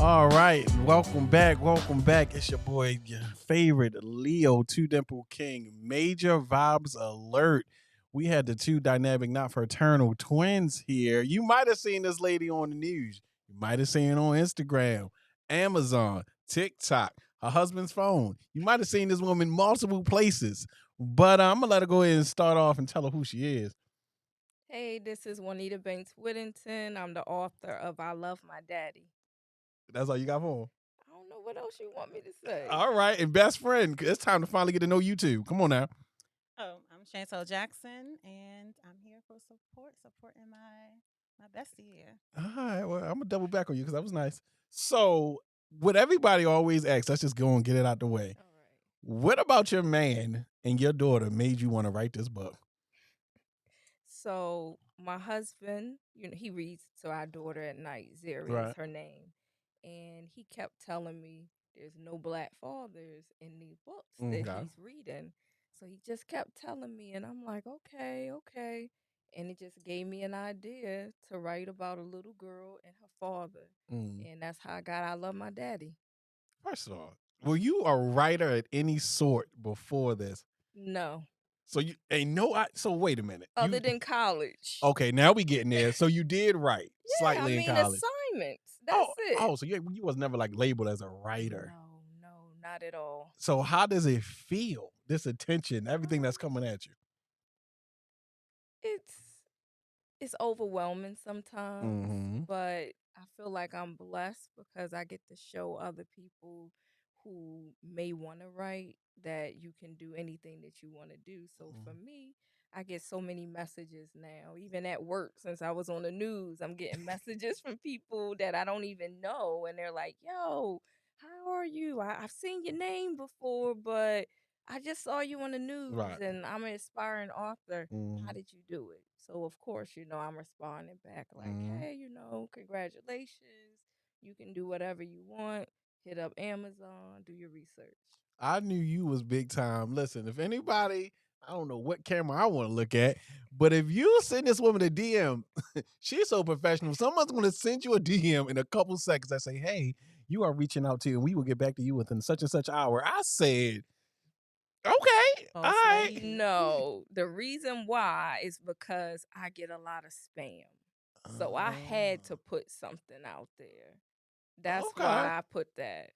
All right, welcome back. Welcome back. It's your boy, your favorite Leo, Two Dimple King. Major vibes alert. We had the two dynamic, not fraternal twins here. You might have seen this lady on the news. You might have seen it on Instagram, Amazon, TikTok, her husband's phone. You might have seen this woman multiple places. But I'm gonna let her go ahead and start off and tell her who she is. Hey, this is Juanita Whittington. I'm the author of I Love My Daddy. That's all you got for her? I don't know what else you want me to say. All right, and best friend. It's time to finally get to know you two. Come on now. Oh, I'm Chantel Jackson, and I'm here for supporting my bestie here. All right, well, I'm gonna double back on you because that was nice. So, what everybody always asks, let's just go and get it out the way. All right. What about your man and your daughter made you want to write this book? So my husband, he reads to our daughter at night. Zeri is Right. her name. And he kept telling me there's no black fathers in these books that Okay. he's reading. So he just kept telling me, and I'm like, okay, okay. And it just gave me an idea to write about a little girl and her father. Mm. And that's how I got I Love My Daddy. First of all, were you a writer at any sort before this? No, So you ain't no. So wait a minute. other than college. Okay? Now we getting there. So you did write Yeah, I slightly in mean college. assignments. That's Oh, it. so you was never like labeled as a writer. No, not at all. So how does it feel? This attention, everything that's Um, coming at you. it's it's overwhelming sometimes, Mm-hmm. but I feel like I'm blessed because I get to show other people who may want to write that you can do anything that you want to do. So for me, I get so many messages now, even at work. Since I was on the news, I'm getting messages from people that I don't even know, and they're like, "Yo, how are you? I've seen your name before, but I just saw you on the news, Right. and I'm an aspiring author. How Mm-hmm. did you do it?" So of course, I'm responding back like, Mm-hmm. "Hey, congratulations. You can do whatever you want. Hit up Amazon, do your research." I knew you was big time. Listen, if anybody, I don't know what camera I want to look at, but if you send this woman a DM, she's so professional. Someone's going to send you a DM in a couple seconds that say, "Hey, you are reaching out to you, and we will get back to you within such and such hour." I said, "Okay, all Boss right." lady. No, the reason why is because I get a lot of spam. So I had to put something out there. That's Okay. why I put that.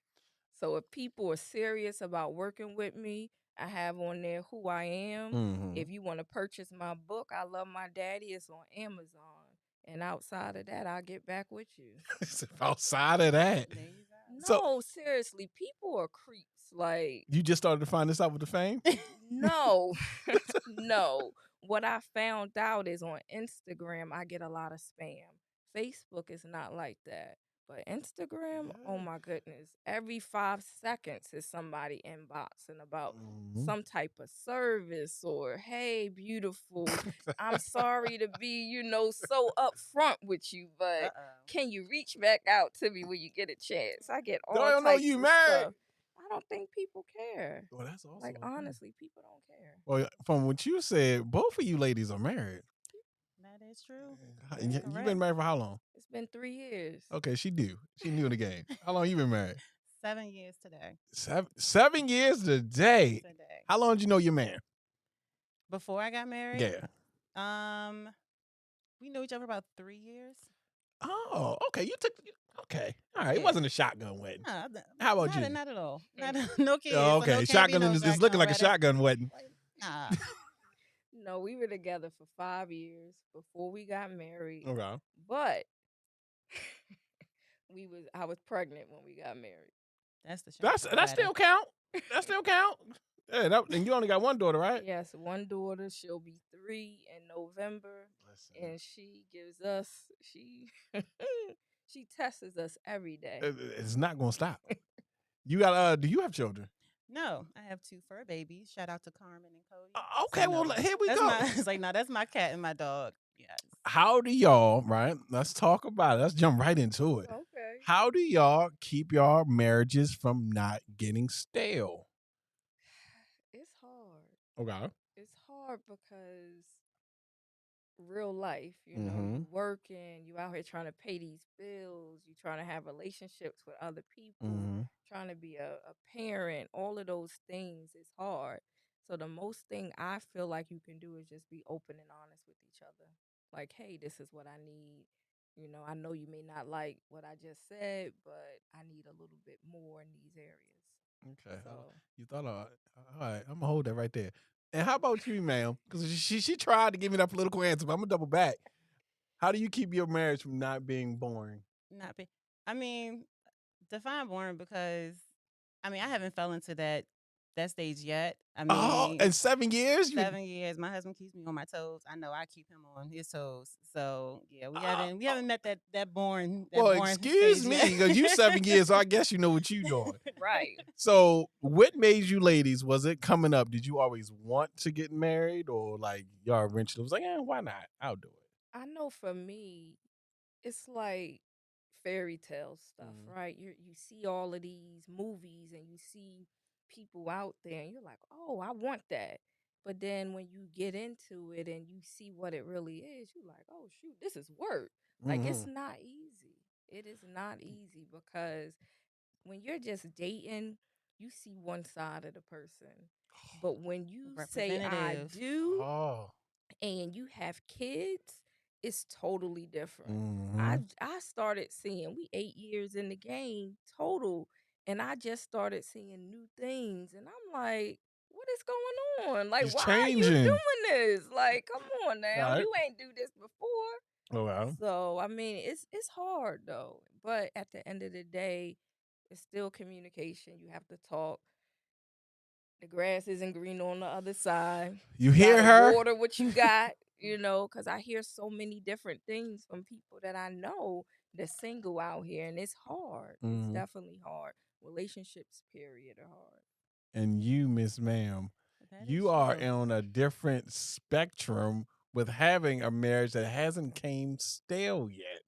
So if people are serious about working with me, I have on there who I am. Mm-hmm. If you want to purchase my book, I Love My Daddy, it's on Amazon. And outside of that, I'll get back with you. Outside of that, There you so No, seriously, people are creeps. Like, you just started to find this out with the fame. go. no, no. What I found out is on Instagram, I get a lot of spam. Facebook is not like that. But Instagram, oh Yeah. my goodness, every 5 seconds is somebody inboxing about Mhm. some type of service or, hey, beautiful, I'm sorry to be, so upfront with you, but Uh-oh. can you reach back out to me when you get a chance? I get Don't all I know types you of married. stuff. I don't think people care. Well, that's also Like, a thing. honestly, people don't care. Well, from what you said, both of you ladies are married. That is true. And That's Yeah, you've been correct. married for how long? it's been 3 years. Okay, she do. She new in the game. How long you been married? 7 years today. 7 years today. Today. How long did you know your man? Before I got married, Yeah. um, we knew each other about 3 years. Oh, okay. Okay. All right. It Yeah. wasn't a shotgun wedding. Nah, How about not, you? not at all. Not no Oh, kids. So no okay. can't be Shotgun no is looking shotgun like a wedding. shotgun wedding. Like, nah. No, we were together for 5 years before we got married, Okay. but I was pregnant when we got married. That's the shameful That wedding. still count. That still count. Yeah. And you only got one daughter, right? Yes, one daughter, she'll be 3 in November, Listen. and she gives us she tests us every day. It's not gonna stop. You got do you have children? No, I have two fur babies. Shout out to Carmen and Cody. Okay, well No, here we that's go. it's like no, that's my cat and my dog. Yes. How do y'all, right? Let's talk about it. Let's jump right into it. Okay. How do y'all keep y'all marriages from not getting stale? It's hard. Okay. It's hard because real life. You know, Mm-hmm. you working, you out here trying to pay these bills, you trying to have relationships with other people, Mm-hmm. trying to be a parent. All of those things is hard. So the most thing I feel like you can do is just be open and honest with each other. Like, hey, this is what I need. You know, I know you may not like what I just said, but I need a little bit more in these areas. Okay. So You thought all right. I'm gonna hold that right there. And how about you, ma'am? Because she tried to give me that political answer, but I'm gonna double back. How do you keep your marriage from not being boring? Not be. I mean, define boring because I haven't fell into that stage yet. Oh, in 7 years, you 7 years. My husband keeps me on my toes. I know I keep him on his toes. So yeah, we uh, haven't we haven't met that well, boring excuse stage me, yet. because you 7 years, so I guess you know what you doing. right. So, what made you ladies? Was it coming up? Did you always want to get married, or like y'all eventually was like, why not? I'll do it. I know for me, it's like fairy tale stuff, Mm. right? You see all of these movies and you see people out there and you're like, "Oh, I want that." But then when you get into it and you see what it really is, you're like, "Oh, shoot, this is work." Like Mm-hmm. it's not easy. It is not easy because when you're just dating, you see one side of the person. But when you say I Representative. do, Oh. and you have kids, it's totally different. Mm-hmm. I started seeing we 8 years in the game total, and I just started seeing new things, and I'm like, what is going on? Like, It's why are you changing. doing this? Like, come on All now, right. you ain't do this before. Oh wow. So I mean, it's hard though, but at the end of the day, it's still communication. You have to talk. The grass isn't green on the other side. You You hear gotta her? water what you got, because I hear so many different things from people that I know that's single out here, and it's hard. It's Mm. definitely hard. Relationships, period, are hard. And you, Miss Ma'am, That is you are true. on a different spectrum with having a marriage that hasn't came stale yet,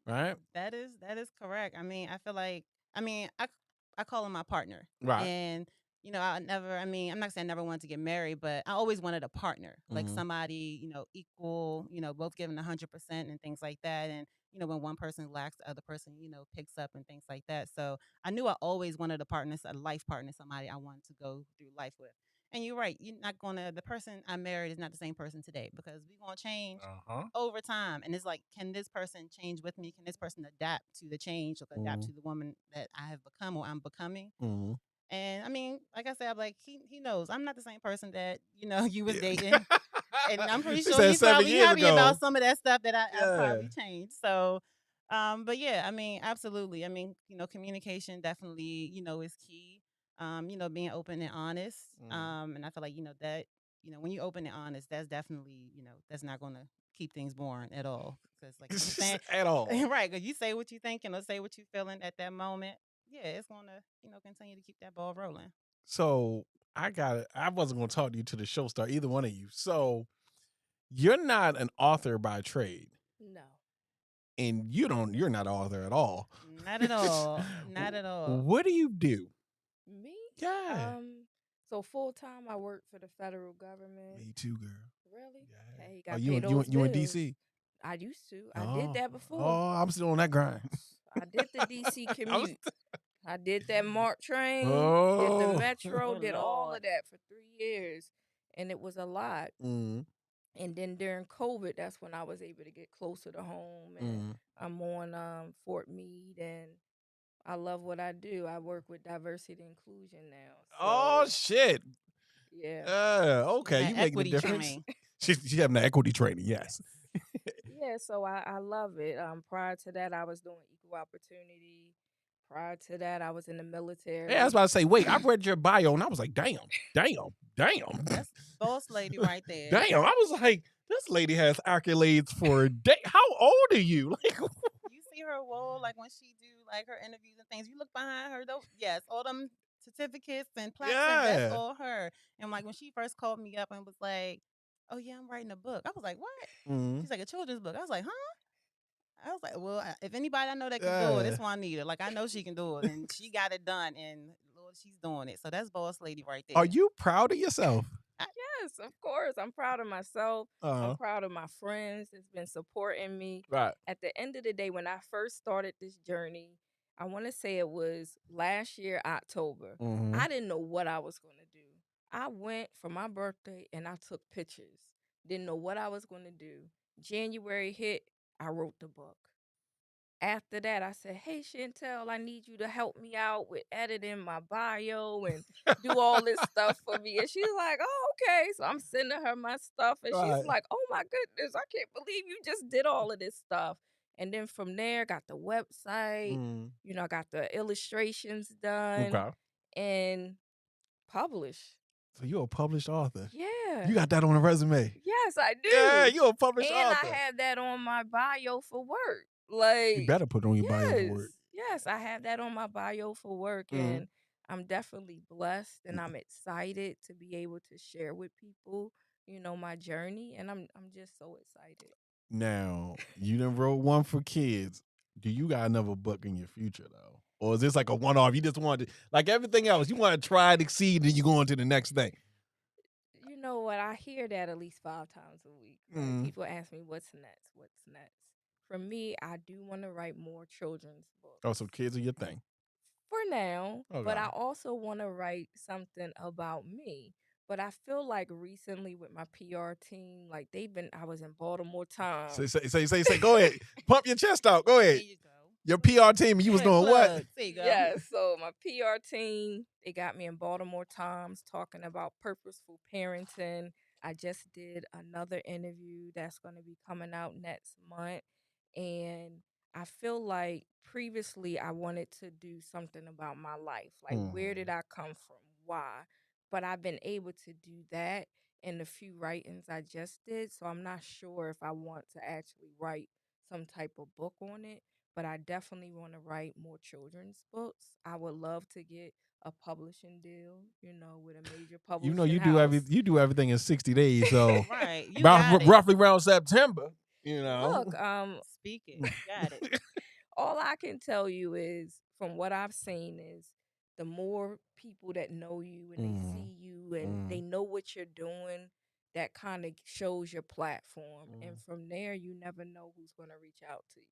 right? That is correct. I feel like I call him my partner. Right. And I'm not saying I never wanted to get married, but I always wanted a partner, like Mm-hmm. somebody, equal, both giving 100% and things like that. And, when one person lacks, the other person, picks up and things like that. So I knew I always wanted a life partner, somebody I wanted to go through life with. And you're right. The person I married is not the same person today because we're going to change Uh-huh. over time. And it's like, can this person change with me? Can this person adapt to the change or adapt Mm-hmm. to the woman that I have become or I'm becoming? Mm-hmm. And like I said, I'm like, he knows I'm not the same person that, you was Yeah. dating. And I'm pretty She sure said he's seven probably years happy about ago. some of that stuff that I Yeah. probably changed. So, but yeah, absolutely. Communication definitely, is key. Being open and honest. Mm. And I feel like, that, when you're open and honest, that's definitely, that's not going to keep things boring at all. Because like you saying, At all. right, because you say what you thinking or say what you feeling at that moment. Yeah, it's going to, continue to keep that ball rolling. So I got it. I wasn't gonna talk to you to the show star, either one of you. So you're not an author by trade. No. And you're not an author at all. Not at all. Not at all. What do you do? Me? Yeah. So full time I work for the federal government. Me too, girl. Really? Yeah. Hey, Oh, gotta pay those you in bills. DC? I used to. I did Oh, that before. oh, I'm still on that grind. I did the DC I'm commute. I did that MARC train, did the oh. metro, Oh did all Lord. of that for 3 years. And it was a lot. Mm, And then during COVID, that's when I was able to get closer to home. And mm. I'm on Fort Meade, and I love what I do. I work with diversity and inclusion now. Oh So, shit. yeah. On Okay, that you making a equity difference. train. She having the equity training, Yes. yes. Yeah, so I love it. Prior to that, I was doing equal opportunity. Prior to that, I was in the Hey, I was military. about to say, wait, I read your bio and I was like, damn. That's boss lady right there. Damn. I was like, this lady has accolades for a day. How old are you? Like, You see her wall, like when she do like her interviews and things. You look behind her, though. Yes, all them certificates and plaques, and that's yeah. all her. And like when she first called me up and was like, "Oh yeah, I'm writing a book," I was like, "What?" Mm, She's like, "A children's book." I was like, "Huh?" I was like, "Well, if anybody I know that can do it, yeah. it's Juanita. Like I know she can do it, and she got it done, and Lord, she's doing it. So that's boss lady right Are there. you proud of yourself? I, Yes, of course. I'm proud of myself. I'm Uh-huh. proud of my friends that's been supporting me. Right. At the end of the day, when I first started this journey, I want to say it was last year, October. Mm-hmm. I didn't know what I was going to do. I went for my birthday and I took pictures. Didn't know what I was going to do. January hit, I wrote the book. After that, I said, "Hey, Chantel, I need you to help me out with editing my bio and do all this stuff for me." And she's like, "Oh, okay." So I'm sending her my stuff, and she's Right. like, "Oh my goodness, I can't believe you just did all of this stuff." And then from there, got the website, Mm. I got the illustrations done Okay. and published. So you're a published author. Yeah. You got that on a resume. Yes, I Yeah, do. you're a published And I author. have that on my bio for work. You Like, better put it on your bio for yes, work. yes, I have that on my bio for work. Mm. And I'm definitely blessed and I'm excited to be able to share with people, my journey. And I'm just so excited. Now, you done wrote one for kids. Do you got another book in your future though? Or is this like a one-off? You just want to, like everything else, you want to try and exceed and you go on to the next thing. You know what? I hear that at least 5 times a week, right? Mm. People ask me, what's next? What's next? For me, I do want to write more children's Oh, books. so kids are your thing. For now, but Okay. I also want to write something about me. But I feel like recently with my PR team, like I was in Baltimore time. Say. Go ahead. Pump your chest out. Go There ahead. you go. Your PR team, you was Good doing what? plug. There you go. Yeah, so my PR team, they got me in Baltimore Times talking about purposeful parenting. I just did another interview that's going to be coming out next month. And I feel like previously I wanted to do something about my life. Like, where did Mhm. I come from? Why? But I've been able to do that in the few writings I just did. So I'm not sure if I want to actually write some type of book on it, but I definitely want to write more children's books. I would love to get a publishing deal, with a major You know publishing you house. do everything in 60 days. So Right. You about got it. roughly around September, you know. Look, Speak it. You got it. all I can tell you is from what I've seen is the more people that know you and they Mm. see you and Mm. they know what you're doing, that kind of shows your platform. And from there, you never know who's going to reach out to you.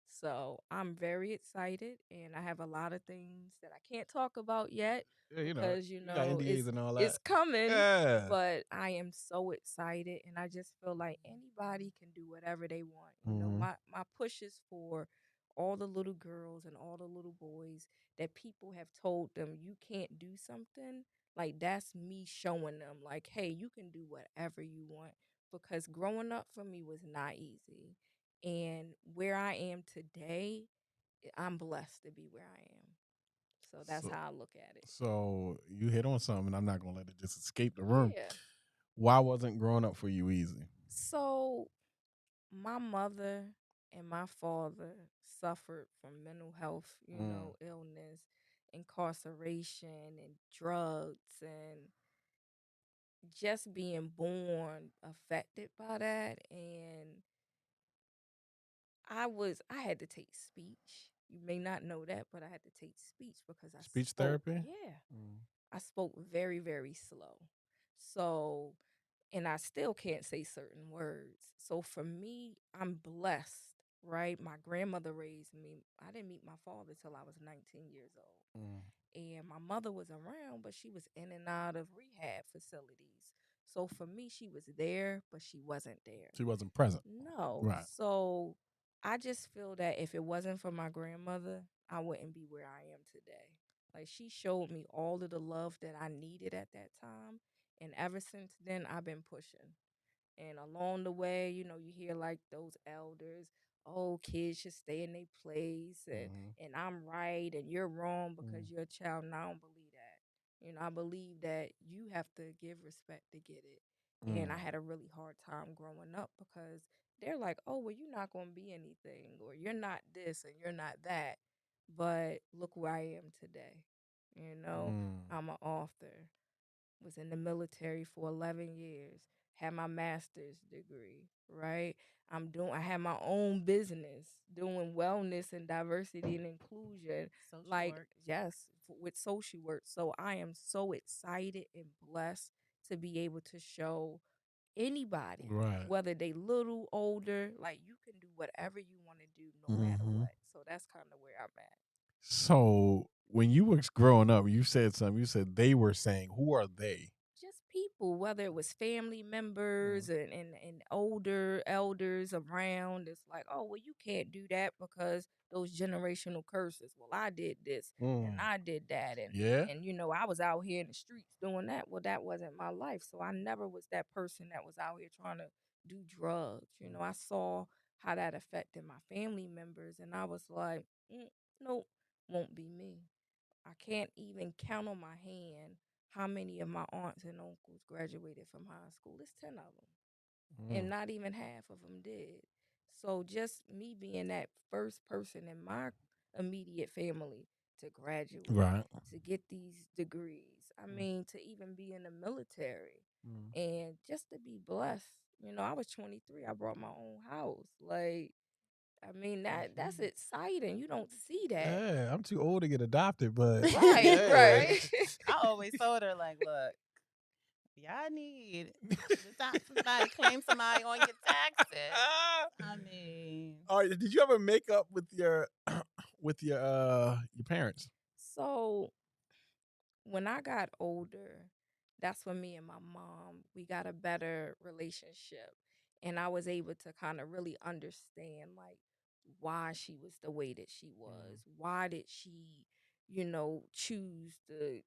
So I'm very excited and I have a lot of things that I can't talk about yet Yeah, because, you got NDAs and all it's that. coming, Yeah. but I am so excited and I just feel like anybody can do whatever they want. Mhm. My push is for all the little girls and all the little boys that people have told them you can't do something. Like, that's me showing them, like, hey, you can do whatever you want. Because growing up for me was not easy. And where I am today, I'm blessed to be where I am. So that's So how I look at it. so you hit on something. I'm not gonna let it just escape the room. Yeah. Why wasn't growing up for you easy? So my mother and my father suffered from mental health, Mm. illness, incarceration, and drugs, and just being born affected by that. And I had to take speech. You may not know that, but I had to take speech because I Speech spoke. therapy? Yeah, Mm. I spoke very, very slow. So, and I still can't say certain words. So for me, I'm blessed, right? My grandmother raised me. I didn't meet my father till I was 19 years old. Mm. And my mother was around, but she was in and out of rehab facilities. So for me, she was there, but she wasn't there. She wasn't present. No. Right. So I just feel that if it wasn't for my grandmother, I wouldn't be where I am today. Like, she showed me all of the love that I needed at that time. And ever since then, I've been pushing. And along the way, you hear like those elders, oh, kids should stay in their place Mhm. and I'm right and you're wrong Mm. because you're a child. And I don't believe that. I believe that you have to give respect to get it. And Mm. I had a really hard time growing up because they're like, oh, well, you're not going to be anything, or you're not this and you're not that. But look where I am today. Mm. I'm an author, was in the military for 11 years, had my master's degree, right? I have my own business doing wellness and diversity and inclusion, Social like, work. yes, with social work. So I am so excited and blessed to be able to show anybody, Right. whether they little, older, like you can do whatever you want to do no matter Hmm. what. So that's kind of where I'm at. So when you was growing up, you said something. You said they were saying, "Who are they?" Just people, whether it was family Mm. members and older elders around, it's like, oh, well, you can't do that because those generational curses. Well, I did this and Mm. I did that, Yeah. and I was out here in the streets doing that. Well, that wasn't my life, so I never was that person that was out here trying to do drugs. I saw how that affected my family members, and I was like, nope, won't be me. I can't even count on my hand how many of my aunts and uncles graduated from high school. It's 10 of them, and Mm. not even half of them did. So just me being that first person in my immediate family to graduate, Right. to get these degrees, I mean, to even be in the military, Mm. and just to be blessed. I was 23. I brought my own house. Like, I mean, that's exciting. You don't see that. Yeah, I'm too old to get adopted, but Right, yeah. right. I always told her, like, look, y'all need to stop somebody claim somebody on your taxes. I mean, All right, did you ever make up with your your parents? So when I got older, that's when me and my mom, we got a better relationship. And I was able to kind of really understand like why she was the way that she was. Why did she, choose to,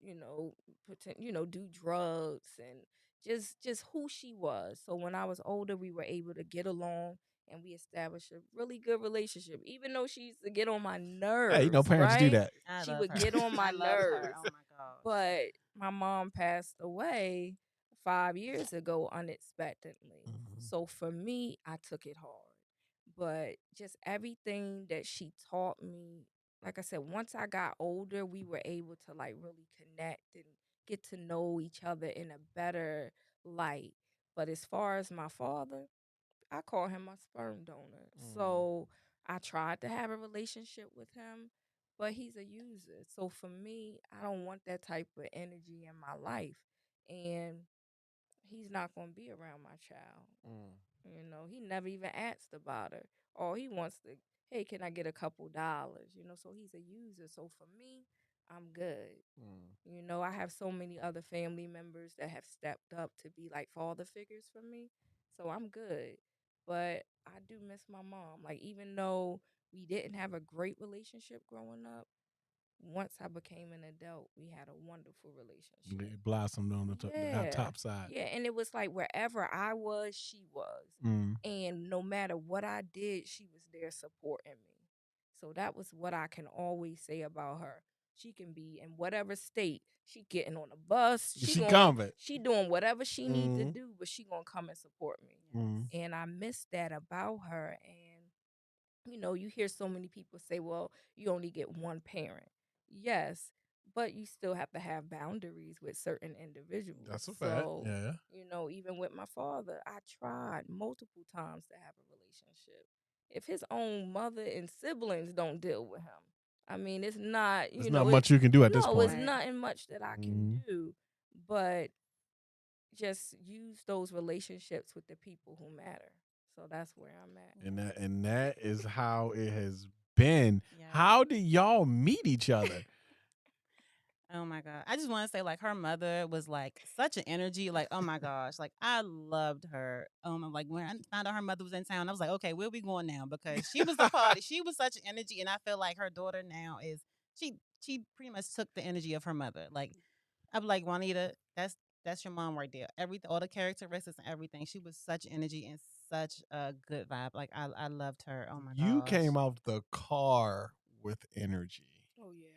do drugs and just who she was. So when I was older, we were able to get along and we established a really good relationship. Even though she used to get on my Hey, nerves, parents do right? that. I She love would her. get on my I love her. nerves. Oh my gosh. But my mom passed away 5 years ago unexpectedly. Mhm. So for me, I took it hard. But just everything that she taught me, like I said, once I got older, we were able to like really connect and get to know each other in a better light. But as far as my father, I call him my sperm donor. Mm. So I tried to have a relationship with him, but he's a user. So for me, I don't want that type of energy in my life. And he's not going to be around my child. Mm. He never even asked about her. All he wants to, hey, can I get a couple dollars? So he's a user. So for me, I'm good. Mm. I have so many other family members that have stepped up to be like father figures for me. So I'm good. But I do miss my mom. Like, even though we didn't have a great relationship growing up, once I became an adult, we had a wonderful relationship. It blossomed on the Yeah. top side. Yeah. And it was like wherever I was, she was. Mm. And no matter what I did, she was there supporting me. So that was what I can always say about her. She can be in whatever state. She getting on a bus. She coming. She doing whatever she need to Mm. do, but she gonna come and support me. Mm. Yes. And I miss that about her. And you hear so many people say, well, you only get one parent. Yes, but you still have to have boundaries with certain individuals. That's a fact. So, Yeah. even with my father, I tried multiple times to have a relationship. If his own mother and siblings don't deal with him, I mean, it's not, There's not much you can do at this no, it's point. Right. nothing much that I can Mm. do. But just use those relationships with the people who matter. So that's where I'm at. And that is how it has been. Yeah. How did y'all meet each other? Oh my God. I just want to say, like, her mother was like such an energy. Like, oh my gosh. Like, I loved her. Like, when I found out her mother was in town, I was like, okay, where we going now? Because she was the party. She was such an energy. And I feel like her daughter now she pretty much took the energy of her mother. Like, I'm like, Juanita, that's your mom right there. Everything, all the characteristics and everything. She was such energy and such a good vibe. Like, I loved her. Oh my You gosh. came out the car with energy. Oh yeah.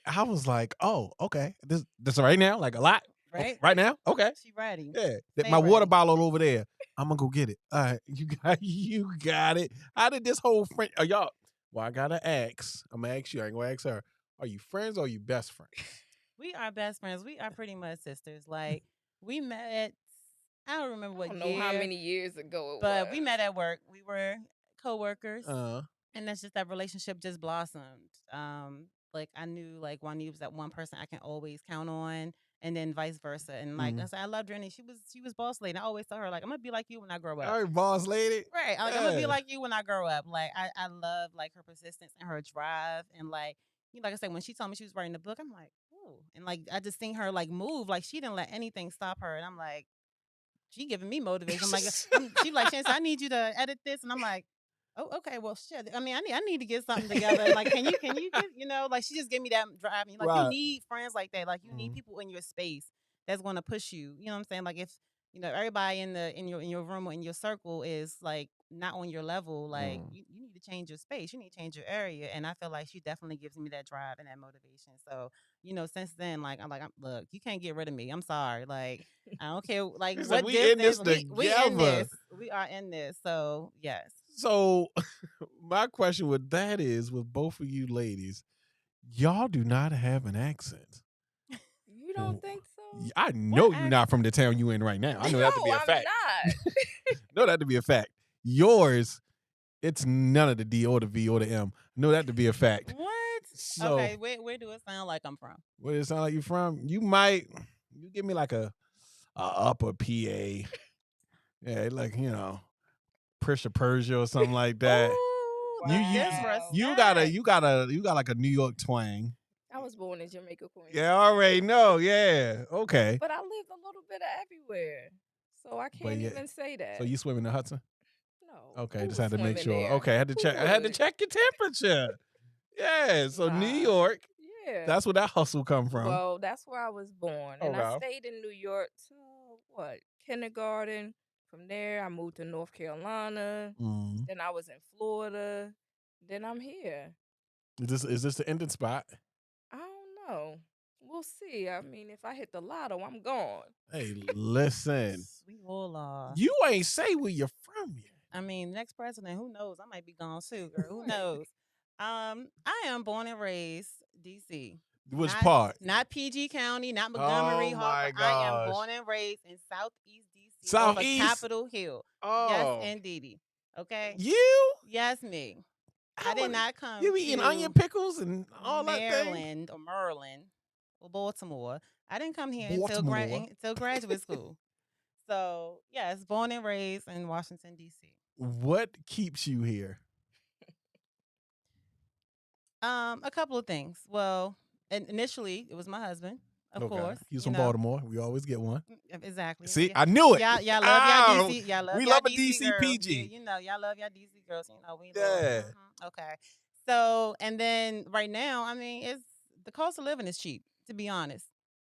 I was like, oh, okay. This right now? Like a lot? Oh, Right? right now? Okay. She ready. Yeah. Stay My water ready. bottle over there. I'm gonna go get it. All right. You got it. How did this whole friend y'all? Well, I gotta ask. I'm gonna ask you. I ain't gonna ask her. Are you friends or are you best friends? We are best friends. We are pretty much sisters. Like, we met, I don't remember I what don't know how year, many years ago it but we was. met at work. We were co-workers, Uh and that's just that relationship just blossomed. Like, I knew like Juanita was that one person I can always count on, and then vice versa. And like I said, I loved her, and she was boss lady. I always tell her like I'm gonna be like you when I grow up. All right, boss lady. Right. Like I'm gonna be like you when I grow up. Like I love like her persistence and her drive and like like I said, when she told me she was writing the book, I'm like, oh, and like I just seen her like move, like she didn't let anything stop her, and I'm like, she giving me motivation. I'm like, she like, Chance, I need you to edit this, and I'm like, oh, okay, well, shit. I mean, I need to get something together. Like, can you get, like she just gave me that drive. And, like, you Right. need friends like that. Like, you need people in your space that's going to push you. You know what I'm saying? Like, if everybody in your room or in your circle is like not on your level, like you need to change your space. You need to change your area. And I feel like she definitely gives me that drive and that motivation. So, since then, like look, you can't get rid of me. I'm sorry. Like, I don't care like He said, what "We in this distance we in together." this. We are in this. So yes. So my question with that is, with both of you ladies, y'all do not have an accent. You don't think so? I know you're not from the town you in right now. I know that to be a fact. I'm not. Know that to be a fact. Yours, it's none of the D or the V or the M. Know that to be a fact. What? So, okay, where do it sound like I'm from? Where does it sound like you from? You give me like a upper PA. Yeah, like, Persia or something like that. Ooh, You got like a New York twang. I was born in Jamaica, Queens. Yeah, I already know. Yeah, okay. But I lived a little bit of everywhere, so I can't even say that. So you swim in the Hudson? No. Okay, just had to make sure. There? Okay, I had to check. I had to check your temperature. Yeah, so New York. Yeah. That's where that hustle come from. Well, that's where I was born, and I stayed in New York till kindergarten. From there, I moved to North Carolina. Then I was in Florida. Then I'm here. Is this the ending spot? I don't know. We'll see. I mean, if I hit the lotto, I'm gone. Hey, listen. We all are. You ain't say where you're from yet. I mean, next president, who knows? I might be gone too, girl. Who knows? I am born and raised DC. Which part? Not PG County, not Montgomery, Oh Hartford. my gosh. I am born and raised in Southeast DC. Southeast? Capitol Hill. Oh. Yes, indeed. Okay. You? Yes, me. I did not come. You be eating onion pickles and all that thing? Maryland or Maryland or Baltimore. I didn't come here until graduate school. So yes, born and raised in Washington D.C. What keeps you here? A couple of things. Well, initially it was my husband, of course. He's from Baltimore. We always get one. Exactly. See, I knew it. Y'all love y'all DC. We love a DC DC girls. PG. Y'all love y'all DC girls. We Yeah. love. Okay. So, and then right now, I mean, it's the cost of living is cheap, to be honest.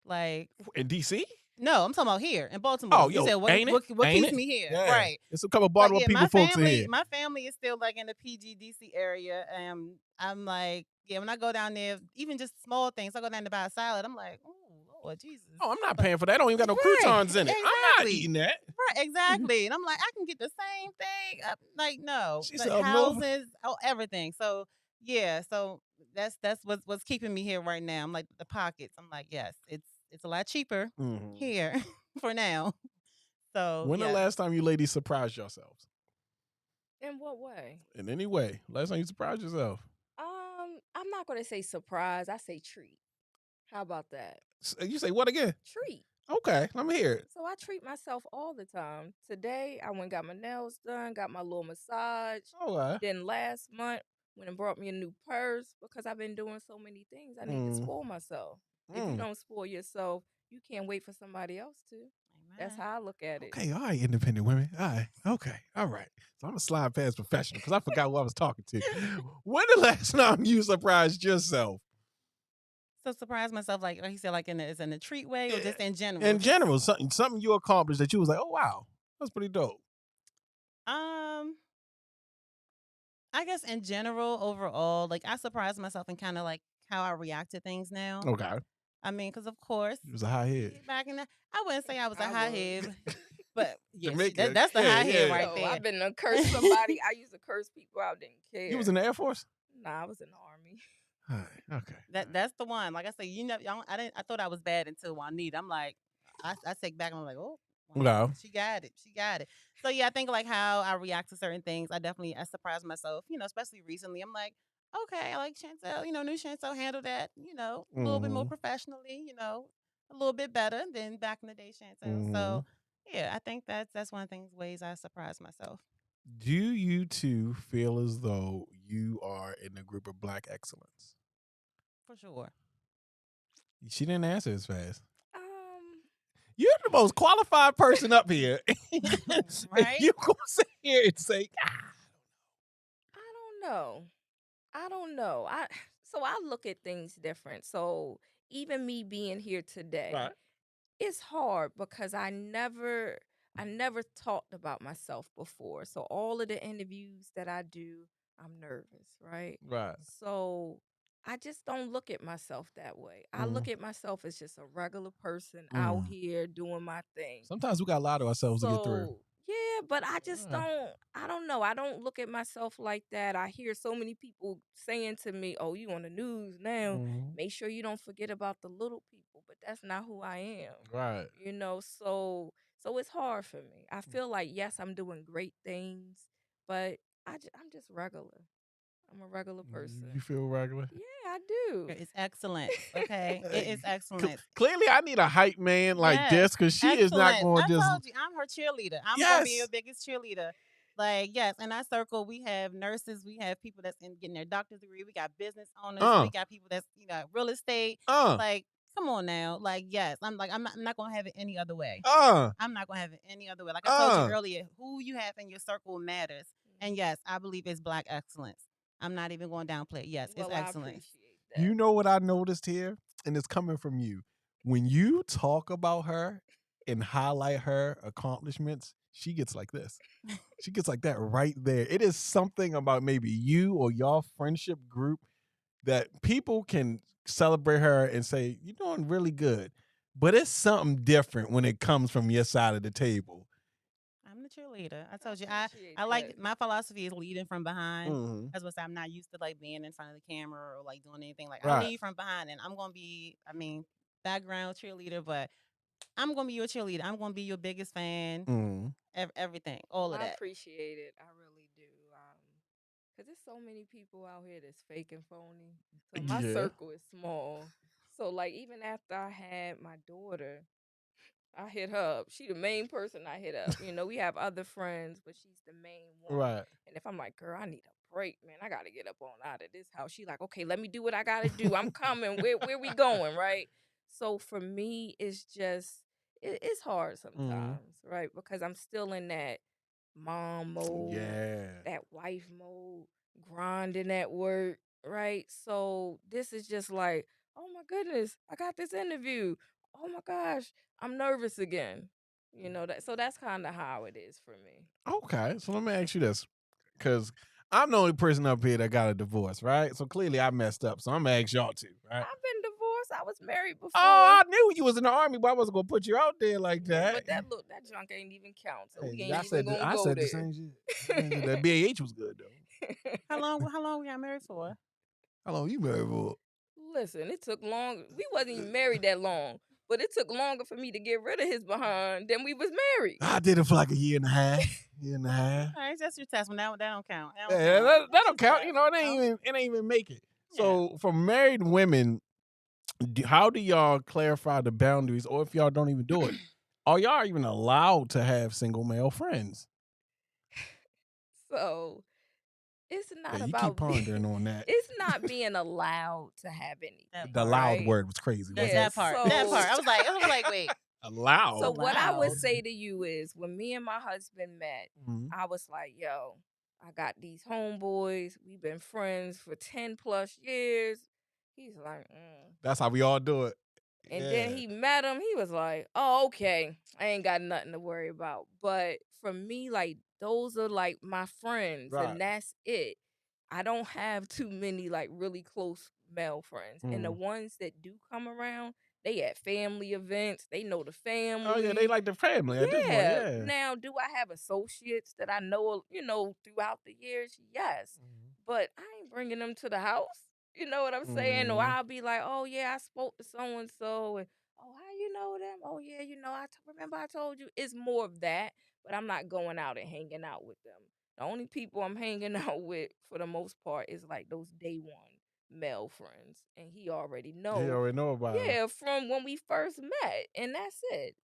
Like in DC? No, I'm talking about here in Baltimore. Oh, you said what keeps me here? Yeah. Right. It's a couple Baltimore folks in here. My family is still like in the PG DC area. I'm like, when I go down there, even just small things, I go down to buy a salad. I'm like, oh Lord Jesus. Oh, I'm not paying for that. I don't even got no croutons in it. Exactly. I'm not eating that. Right, exactly. And I'm like, I can get the same thing. Like, no. She like said, houses, everything. So yeah, so that's what's keeping me here right now. I'm like the pockets. I'm like, yes, it's a lot cheaper here for now. So when the last time you ladies surprised yourselves? In what way? In any way. Last time you surprised yourself? I'm not gonna say surprise. I say treat. How about that? You say what again? Treat. Okay, let me hear it. So I treat myself all the time. Today I went and got my nails done, got my little massage. Okay. Then last month went and brought me a new purse because I've been doing so many things. I need to spoil myself. If you don't spoil yourself, you can't wait for somebody else to. That's how I look at it. Okay, all right, independent women. All right, okay, all right. So I'm gonna slide past professional because I forgot who I was talking to. When the last time you surprised yourself? So surprise myself, like you said, like in a treat way or just in general? In general, something you accomplished that you was like, oh wow, that's pretty dope. I guess in general, overall, like I surprise myself in kind of like how I react to things now. Okay. I mean, because of course, it was a high head. Back in I wouldn't say I was a high head, but yeah, Jamaica, that's the high head right there. I've been to curse somebody. I used to curse people out. Didn't care. You was in the Air Force? Nah, I was in the Army. All right, okay. That's the one. Like I said, I thought I was bad until Juanita. I'm like, I take back and I'm like, oh, no, she got it. So yeah, I think like how I react to certain things, I surprise myself. Especially recently. I'm like, okay, I like Chantel. New Chantel handled that. A little bit more professionally. a little bit better than back in the day, Chantel. Mm-hmm. So yeah, I think that's one of the things ways I surprise myself. Do you two feel as though you are in the group of black excellence? For sure. She didn't answer as fast. Um, You're the most qualified person up here. And Right? you gonna sit here and say, I don't know. I don't know. I look at things different. So even me being here today, right, it's hard because I never talked about myself before. So all of the interviews that I do, I'm nervous, right? right. So I just don't look at myself that way. I Mm, look at myself as just a regular person out mm. here doing my thing. Sometimes we gotta lie to ourselves to get through. So yeah, but I just Uh, I don't know. I don't look at myself like that. I hear so many people saying to me, "Oh, you on the news now. mhm. Make sure you don't forget about the little people." But that's not who I am. Right. So it's hard for me. I feel like yes, I'm doing great things, but I'm just regular. I'm a regular You person. feel regular? Yeah, I do. It's excellence. Okay. It is excellence. Clearly, I need a hype man like Yes, this because she is not excellence. going I to just. told you, I'm her cheerleader. I'm gonna be your Yes. biggest cheerleader. Like, yes, in our circle, we have nurses, we have people that's in getting their doctor's degree, we got business owners, Uh. we got people that's real estate. Uh. Like, come on now. Like, yes, I'm not gonna have it any other way. Uh. I'm not gonna have it any other way. Like I told you Uh. earlier, who you have in your circle matters. And Mhm. yes, I believe it's black excellence. I'm not even going to downplay it. Yes, it's Well, I excellence. appreciate You that. know what I noticed here, and it's coming from you. When you talk about her and highlight her accomplishments, she gets like this. She gets like that right there. It is something about maybe you or your friendship group that people can celebrate her and say, "You're doing really good." But it's something different when it comes from your side of the table. I'm the cheerleader. I I told you, appreciate I that. like my philosophy is leading from behind. Mm-hmm. That's what I'm not used to like being in front of the camera or like doing anything. Like I Right. lead from behind, and I'm gonna be, background cheerleader, but I'm gonna be your cheerleader. I'm gonna be your biggest fan. Mm-hmm. Everything, Well, all of I that. appreciate it. I really do. Cause there's so many people out here that's fake and phony. So my Yeah. circle is small. So like even after I had my daughter, I hit her up. She the main person I hit up. We have other friends, but she's the main one. Right. And if I'm like, girl, I need a break, man. I gotta get up on out of this house. She like, okay, let me do what I gotta do. I'm coming. Where we going, right? So for me, it's just it's hard Mm-hmm. sometimes, right? Because I'm still in that mom mode, Yeah. that wife mode, grinding at work, right? So this is just like, oh my goodness, I got this interview. Oh my gosh, I'm nervous again. So that's kind of how it is for me. Okay. So let me ask you this. Because I'm the only person up here that got a divorce, right? So clearly I messed up. So I'm gonna ask y'all too, right? I've been divorced. I was married before. Oh, I knew you was in the army, but I wasn't gonna put you out there like Yeah, that. but that junk ain't even count. So we Hey, ain't even gonna I go said the there. same shit. That BAH was good though. How long we got married for? How long you married for? Listen, it took long. We wasn't even married that long, but it took longer for me to get rid of his behind than we was married. I did it for like a year and a half. Year and a half. All right, that's your test. That don't count. That don't Yeah, count. that That's don't your count. test, It ain't even make it. Yeah. So for married women, how do y'all clarify the boundaries, or if y'all don't even do it, are y'all even allowed to have single male friends? So it's Yeah, not you keep about pondering on that. it's not being allowed to have anything, The part. loud right? word was crazy. That, Wasn't Yeah. that part. it? That So part. I was like, wait. Allowed. so what I would Allowed. say to you is when me and my husband met, Mhm. I was like, yo, I got these homeboys. We've been friends for 10 plus years. He's like, That's how we all do it. And then Yeah. he met him. He was like, "Oh, okay. I ain't got nothing to worry about." But for me, like those are like my friends, Right. and that's it. I don't have too many like really close male friends, and the ones that do come around, they at family events. They know the family. Oh yeah, they like the family at this point. Yeah. Yeah. Now, do I have associates that I know, throughout the years? Yes. But I ain't bringing them to the house. You know what I'm saying? Or Mhm. I'll be like, oh, yeah, I spoke to so and so. And, oh, how you know them? Oh, yeah, remember I told you. It's more of that, but I'm not going out and hanging out with them. The only people I'm hanging out with for the most part is like those day one. male friends, and he already They know. already know about it. Yeah, from when we first met, and that's it.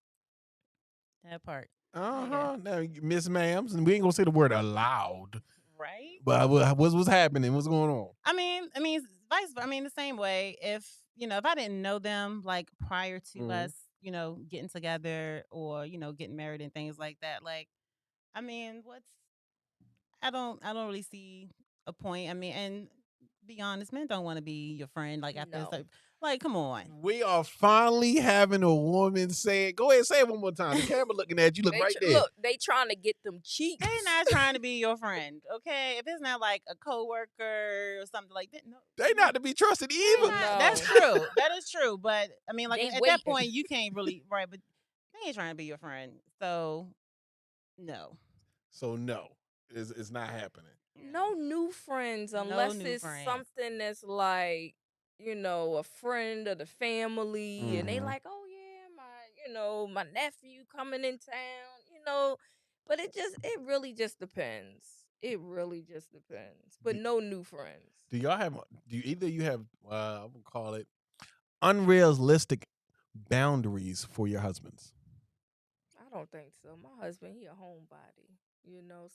That part. Okay. Uh-huh. Now, Miss Ma'ams, and we ain't gonna say the word allowed. Right? But what's happening? What's going on? I mean, the same way. If if I didn't know them like prior to Mhm. us, getting together or getting married and things like that, like, I mean, I don't really see a point. I mean, and be honest, men don't want to be your friend like after it's No, like, come on. We are finally having a woman say it. Go ahead, say it one more time. The camera looking at you. Look right there. look, they trying to get them cheeks. They're not trying to be your friend, okay? If it's not like a coworker or something like that, no. They not to be trusted They either. not- No. That's true. That is true. But I mean, like They at that waiting. point, you can't really right. But they ain't trying to be your friend, so no. So no, it's not happening. No new friends No unless new it's friends. something that's like, a friend of the family, and they Mhm. like, oh yeah, my nephew coming in town, but it really just depends. It really just depends. But Do, no new friends. do y'all have? Do either you have? I would call it unrealistic boundaries for your husbands. I don't think so. My husband, he a homebody,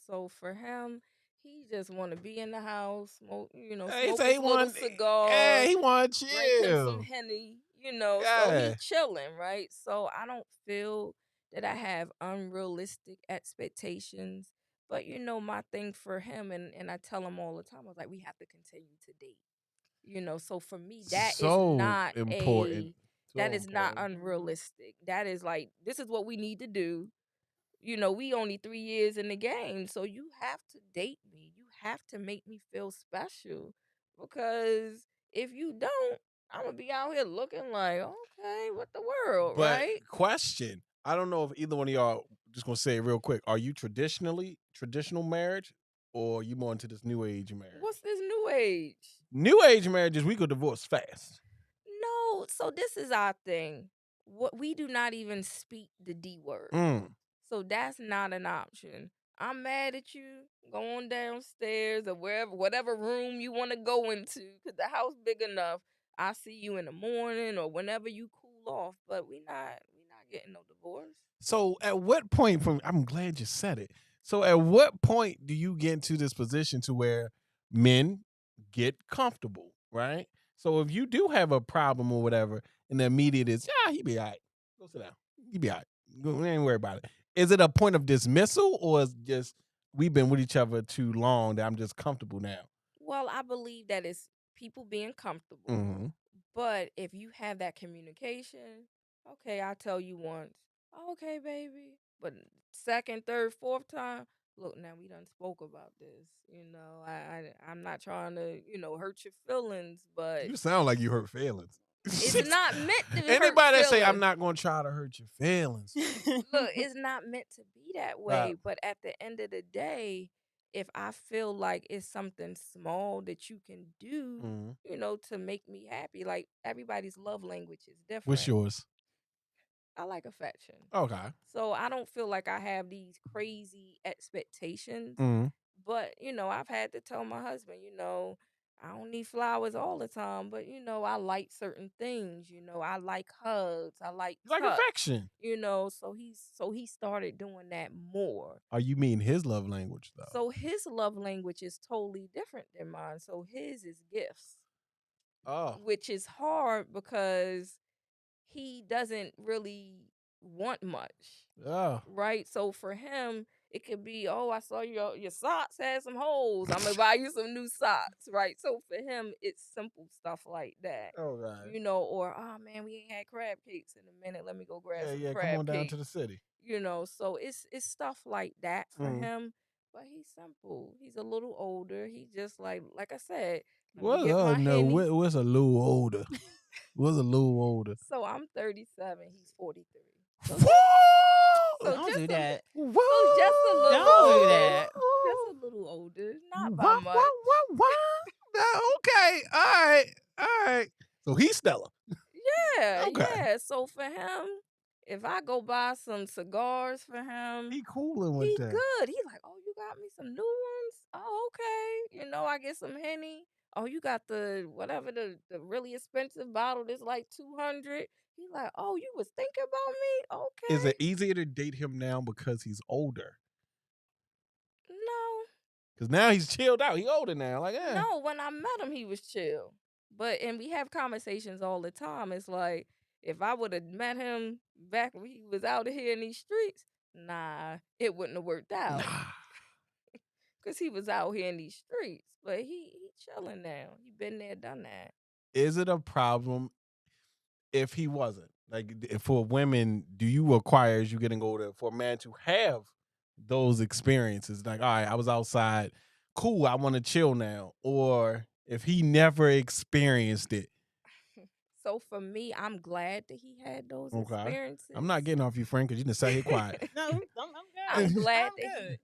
so for him, he just want to be in the house, Hey, smoke say his he little want. Yeah, cigar, he want to drink him some chill. Henny, so Yeah. he chilling, right? So I don't feel that I have unrealistic expectations. But my thing for him, and I tell him all the time, I was like, we have to continue to date. So for me, So important. that So is not important. unrealistic. That is like, this is what we need to do. We only 3 years in the game, so you have to date me. You have to make me feel special, because if you don't, I'm gonna be out here looking like, okay, what the world, But right? question, I don't know if either one of y'all, just gonna say it real quick. Are you traditional marriage, or you more into this new age marriage? What's this new age? New age marriages, we could divorce fast. No, so this is our thing. What, we do not even speak the D word. Mm. So that's not an option. I'm mad at you. Go on downstairs or wherever, whatever room you want to go into, because the house big enough. I see you in the morning or whenever you cool off. But we not getting no divorce. So at what point I'm glad you said it. So at what point do you get into this position to where men get comfortable, right? So if you do have a problem or whatever, and the immediate is, yeah, he be all right. Go sit down. He be all right. We ain't worry about it. Is it a point of dismissal, or is just we've been with each other too long that I'm just comfortable now? Well, I believe that it's people being comfortable. Mm-hmm. But if you have that communication, okay, I'll tell you once, okay, baby. But second, third, fourth time, look, now we done spoke about this. I'm not trying to, hurt your feelings, but You sound like you hurt feelings. it's not meant to hurt Anybody that say I'm feelings. not gonna try to hurt your feelings. Look, it's not meant to be that Right. way. But at the end of the day, if I feel like it's something small that you can do, Mhm. to make me happy, like everybody's love language is What's different. yours? I like affection. Okay. So I don't feel like I have these crazy expectations. Mm-hmm. But, I've had to tell my husband, I don't need flowers all the time, but I like certain things, I like hugs, I like You like touch, affection. so he started doing that more. Are you mean his love language though? So his love language is totally different than mine. So his is gifts, Oh. which is hard because he doesn't really want much. Oh. Right? So for him, it could be, oh, I saw your socks had some holes. I'm gonna buy you some new socks, right? So for him, it's simple stuff like that. Okay. Or oh man, we ain't had crab cakes in a minute. Let me go grab Yeah, some yeah. Come crab on down to cakes. the city. So it's stuff like that for Mm. him. But he's simple. He's a little older. He just like I said, let me What? get Oh my no. Henny. What's a little older? What's a little older? So I'm 37. He's 43. So Woo! So Don't just do that. Woo! so just a little Don't do older. that. Just a little older. Not by Wah, much. wah, wah, wah. Okay. All right. All right. So he's Stella. Yeah, Okay. yeah. So for him, if I go buy some cigars for him, He cooling with he that. good. He's like, oh, you got me some new ones? Oh, okay. I get some Henny. oh, you got the whatever the really expensive bottle that's like 200. He like, oh, you was thinking about me? Is Okay. it easier to date him now because he's older? No. Because now he's chilled out. He older now. Like, No, when I met him, he was chill. And we have conversations all the time. It's like if I would have met him back when he was out here in these streets, nah, it wouldn't have worked out nah. because he was out here in these streets. But he chilling now. He been there, done that. Is it a problem if he wasn't? Like, for women, do you require as you getting older for a man to have those experiences? Like, all right, I was outside, cool, I want to chill now. Or if he never experienced it, So for me, I'm glad that he had those okay. experiences. I'm not getting off you, friend, because you didn't sat here quiet. No, I'm I'm good. glad I'm that good.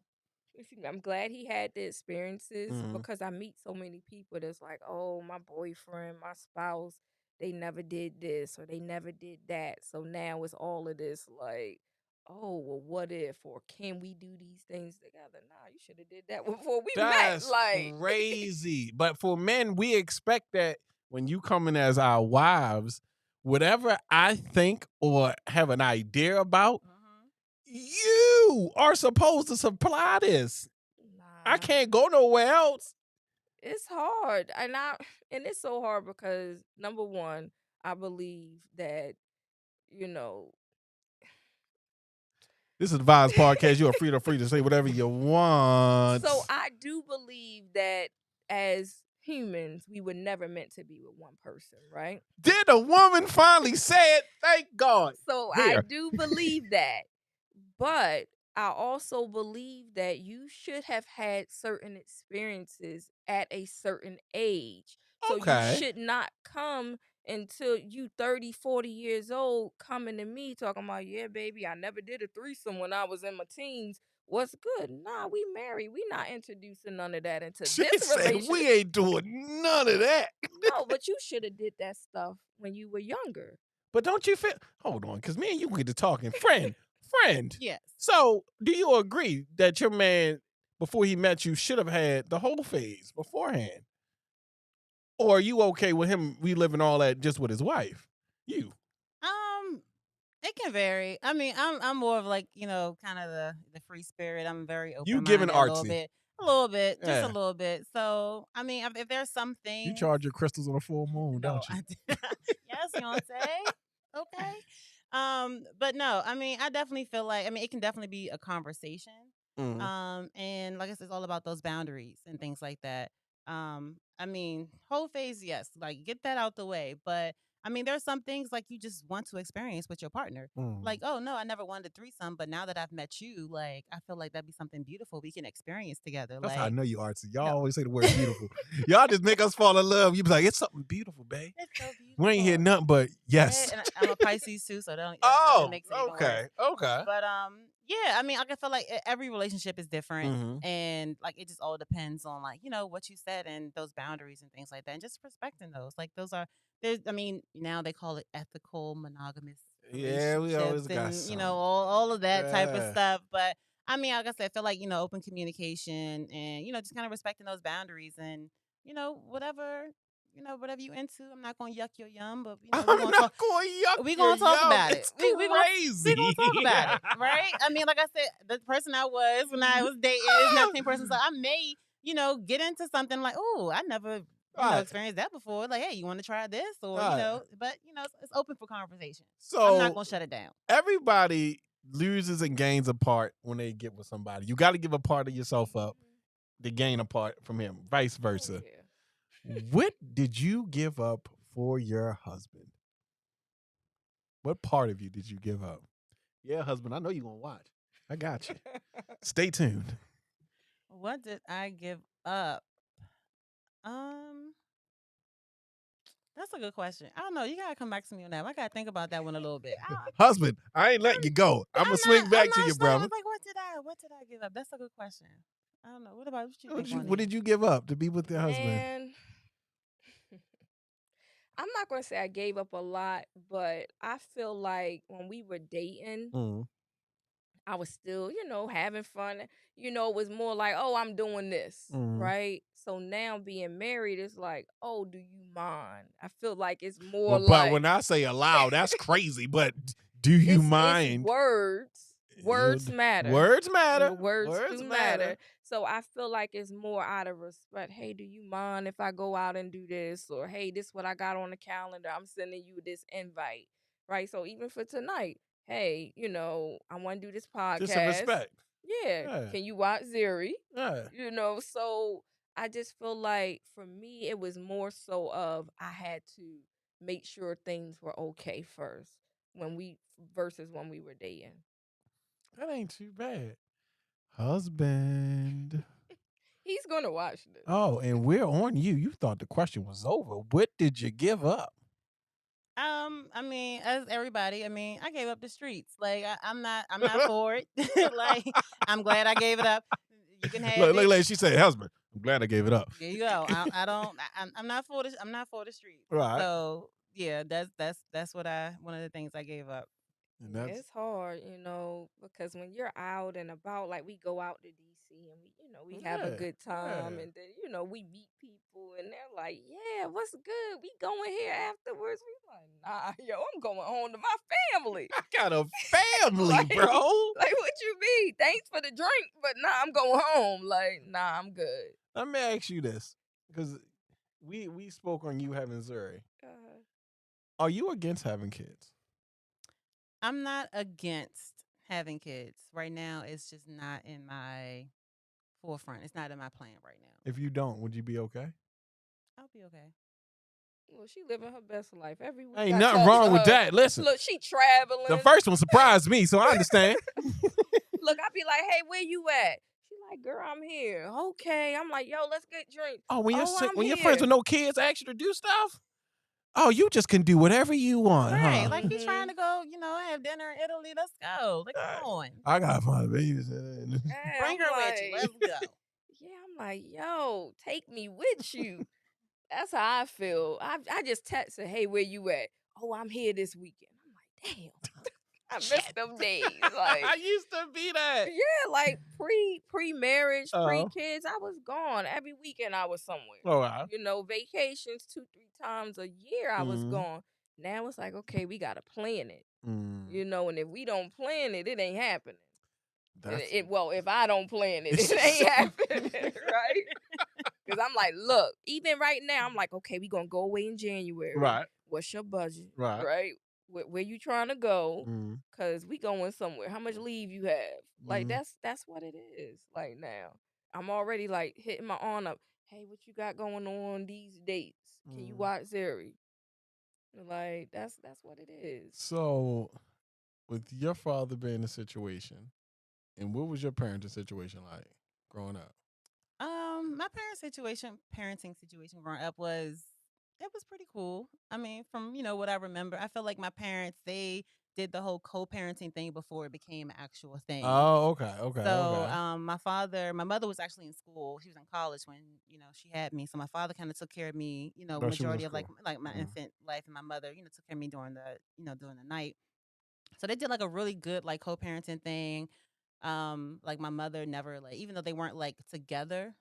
I'm glad he had the experiences Mhm. because I meet so many people that's like, oh, my boyfriend, my spouse, they never did this or they never did that. So now it's all of this like, oh, well, what if or can we do these things together? Nah, you should have did that before we met. That's Like, crazy. But for men, we expect that when you come in as our wives, whatever I think or have an idea about, you are supposed to supply this. I nah, can't go nowhere else. it's hard. And it's so hard because number one, I believe that, you know, This is the Vibes Podcast. You are free to say whatever you want. so I do believe that as humans, we were never meant to be with one person, right? Did a woman finally say it? Thank God. So I Here. do believe that. But I also believe that you should have had certain experiences at a certain age. So you Okay. should not come until you 30, 40 years old coming to me talking about, yeah, baby, I never did a threesome when I was in my teens. What's good? Nah, we married. We not introducing none of that into She this said relationship. we ain't doing none of that. No, but you should have did that stuff when you were younger. But don't you feel? Hold on, because me and you get to talking, friend. Yes. So, do you agree that your man, before he met you, should have had the whole phase beforehand, or are you okay with him reliving all that just with his wife? You. Um, it can vary. I mean, I'm more of like, kind of the free spirit. I'm very You open giving minded artsy. a little bit, just a Yeah. little bit. So I mean, if there's some You things, charge your crystals on a full moon, no, don't you? yes, you want to say, okay. But no, I mean, I definitely feel like, I mean, it can definitely be a conversation. Mhm. And like I said, it's all about those boundaries and things like that. I mean, whole phase, yes, like get that out the way. But I mean, there's some things like you just want to experience with your partner. Like, oh no, I never wanted a threesome, but now that I've met you, like I feel like that'd be something beautiful we can experience together. That's how I Like, know you artsy. Y'all no, always say the word beautiful. Y'all just make us fall in love. You be like, it's something beautiful, babe. it's so We ain't hear beautiful. nothing but Right? yes. And I'm a Pisces too, so that Oh, makes it even worse. okay. But yeah, I mean, I feel like every relationship is different, Mhm. and like it just all depends on like what you said and those boundaries and things like that, and just respecting those. Like those are there's, I mean, now they call it ethical monogamous Yeah, we always relationships, got and some. all of that type of Yeah. stuff. But I mean, like I said, I feel like open communication and just kind of respecting those boundaries and whatever. Whatever you into, I'm not gonna yuck your yum, but we're I'm gonna not talk. going to yuck We your gonna talk yum. about it. It's We gonna talk crazy. about it, right? I mean, like I said, the person I was when I was dating is not the same person. So I may, get into something like, oh, I never, Right. experienced that before. Like, hey, you want to try this, or Right. but it's open for conversation. I'm not So gonna shut it down. everybody loses and gains a part when they get with somebody. You got to give a part of yourself up to gain a part from him, vice versa. Yeah. What did you give up for your husband? What part of you did you give up? Yeah, husband, I know you're going to watch. I got you. Stay tuned. What did I give up? Um, that's a good question. I don't know. You gotta come back to me on that. I gotta think about that one a little bit. Husband, I ain't letting you go. I'm going to swing I'm back to not you, sure. I brother. was like, what did I give up? That's a good question. I don't know. What about what you think, What did you give up to be with your husband? Man, I'm not gonna say I gave up a lot, but I feel like when we were dating, Mm. I was still, having fun. It was more like, oh, I'm doing this, Mhm. right? So now being married is like, oh, do you mind? I feel like it's more Well, but like when I say allow, that's crazy. But do you it's mind? words. Words matter. Words matter. Words Words do matter. matter. So I feel like it's more out of respect. Hey, do you mind if I go out and do this? Or hey, this what I got on the calendar. I'm sending you this invite. Right. So even for tonight, hey, I want to do this Just a podcast. respect. Yeah. Yeah. Can you watch Ziri? Yeah. So I just feel like for me it was more so of I had to make sure things were okay first when we versus when we were dating. That ain't too bad. Husband. He's gonna watch this. Oh, and we're on you. You thought the question was over. What did you give up? I mean, as everybody, I mean, I gave up the streets. Like I'm not for it. Like I'm glad I gave it up. You can have Look, it. look, she said, husband. I'm glad I gave it up. There you go. I don't. I'm not for this. I'm not for the streets. Right. So yeah, that's what one of the things I gave up. And Yeah, that's it's hard, because when you're out and about, like we go out to DC and we have a yeah, good time, yeah. and then we meet people and they're like, "Yeah, what's good? We going here afterwards." We like, "Nah, yo, I'm going home to my family." I got a family, like, bro. like what you mean? Thanks for the drink, but nah, I'm going home. Like, nah, I'm good. Let me ask you this, because we spoke on you having Zuri. Uh, Are you against having kids? I'm not against having kids right now. It's just not in my forefront. It's not in my plan right now. If you don't, would you be okay? I'll be okay. well, she living her best life every week. Ain't I nothing talk wrong to with her. that. Listen, Look, she traveling. the first one surprised me, so I understand. Look, I be like, "Hey, where you at?" She like, "Girl, I'm here." Okay, I'm like, "Yo, let's get drinks." Oh, when I'm your friends here. with no kids ask you to do stuff, oh, you just can do whatever you want, Right. huh? Like he's trying to go, have dinner in Italy. Let's go. Like, come on. I gotta find a babysitter. Yeah, Bring her with you. Let's go. yeah, I'm like, "Yo, take me with you." That's how I feel. I just text her, "Hey, where you at?" "Oh, I'm here this weekend." I'm like, "Damn." I miss them days. Like I used to be that. yeah, like pre-marriage, Oh. pre-kids, I was gone. Every weekend I was somewhere. Oh, wow. Vacations 2-3 times a year I was gone. Now it's like, okay, we gotta plan it. And if we don't plan it, it ain't happening. Well, if I don't plan it, it ain't happening, right? Because I'm like, look, even right now, I'm like, okay, we gonna go away in January. Right. What's your budget? Right. Right? Where you trying to go? Mm. Cause we going somewhere. How much leave you have? Like that's what it is. Like now, I'm already like hitting my arm up. Hey, what you got going on these dates? Can you watch Zeri? Like that's what it is. So, with your father being in a situation, and what was your parenting situation like growing up? My parenting situation growing up was pretty cool. I mean, from what I remember, I feel like my parents they did the whole co-parenting thing before it became an actual thing. Oh, okay, okay, So, okay. my mother was actually in school. She was in college when she had me. So my father kind of took care of me. Oh, she was in Majority of like school. my infant life, and my mother took care of me during the night. So they did like a really good like co-parenting thing. Like my mother never like even though they weren't like together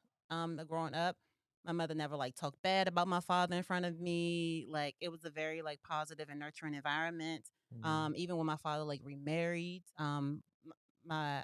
growing up, my mother never like talked bad about my father in front of me. Like it was a very like positive and nurturing environment. Even when my father like remarried, my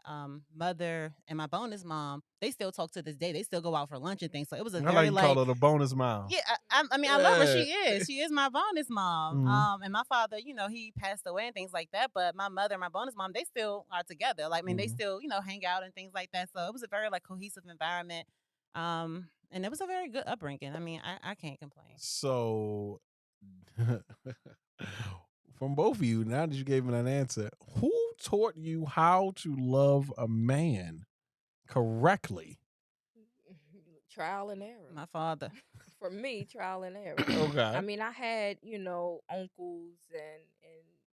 mother and my bonus mom, they still talk to this day. They still go out for lunch and things. So it was a I very like you like call her the bonus mom. yeah, I mean, I love her. Yeah. She is my bonus mom. And my father, he passed away and things like that. But my mother and my bonus mom, they still are together. Like, I mean, they still, hang out and things like that. So it was a very like cohesive environment. And it was a very good upbringing. I mean, I can't complain. So, from both of you, now that you gave me that answer, who taught you how to love a man correctly? Trial and error. My father. For me, trial and error. Okay. I mean, I had, uncles and